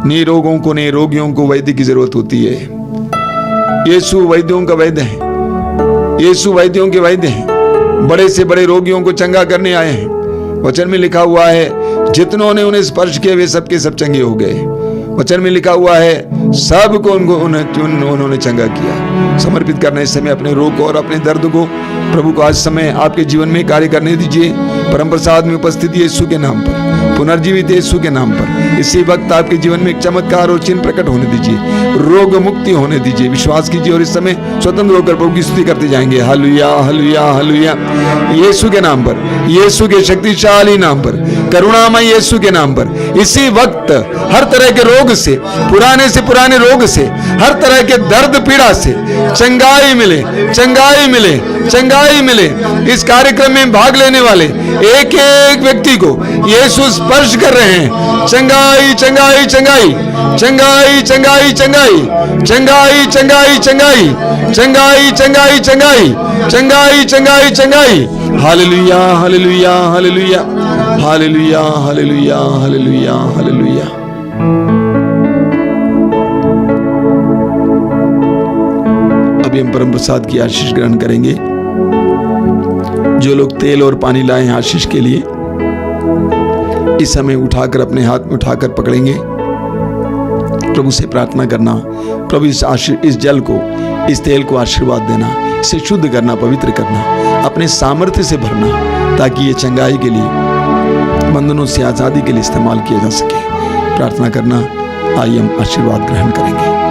निरोगों को, निरोगियों को वैद्य की जरूरत होती है। यीशु वैद्यों का वैद्य है, यीशु वैद्यों के वैद्य हैं। बड़े से बड़े रोगियों को चंगा करने आए हैं। वचन में लिखा हुआ है जितनों ने उन्हें स्पर्श किए वे सबके सब चंगे हो गए। वचन में लिखा हुआ है सबको उन्होंने चंगा किया। समर्पित करना इस समय अपने रोग को और अपने दर्द को प्रभु को आज समय आपके जीवन में कार्य करने दीजिए। परम प्रसाद में उपस्थित यीशु के नाम पर, पुनर्जीवित यीशु के नाम पर इसी वक्त आपके जीवन में एक चमत्कार और चिन्ह प्रकट होने दीजिए, रोग मुक्ति होने दीजिए। विश्वास कीजिए और इस समय स्वतंत्र होकर प्रभु की स्तुति करते जाएंगे। Hallelujah hallelujah hallelujah. यीशु के नाम पर, यीशु के शक्तिशाली नाम पर, करुणामय यीशु के नाम पर इसी वक्त हर तरह के रोग से पुराने रोग से, हर तरह के दर्द पीड़ा से चंगाई मिले, चंगाई मिले, चंगाई मिले। इस कार्यक्रम में भाग लेने वाले एक एक व्यक्ति को यीशु स्पर्श कर रहे हैं। चंगाई चंगाई चंगाई चंगाई चंगाई चंगाई चंगाई चंगाई चंगाई चंगाई चंगाई चंगाई चंगाई चंगाई चंगाई। Hallelujah hallelujah hallelujah hallelujah hallelujah hallelujah hallelujah. अभी हम परम प्रसाद की आशीष ग्रहण करेंगे। जो लोग तेल और पानी लाए हैं आशीष के लिए, इस समय उठाकर अपने हाथ में उठाकर पकड़ेंगे। प्रभु से प्रार्थना करना, प्रभु इस जल को, इस तेल को आशीर्वाद देना, इसे शुद्ध करना, पवित्र करना, अपने सामर्थ्य से भरना, ताकि ये चंगाई के लिए, बंधनों से आजादी के लिए इस्तेमाल किया जा सके। प्रार्थना करना। आइए हम आशीर्वाद ग्रहण करेंगे।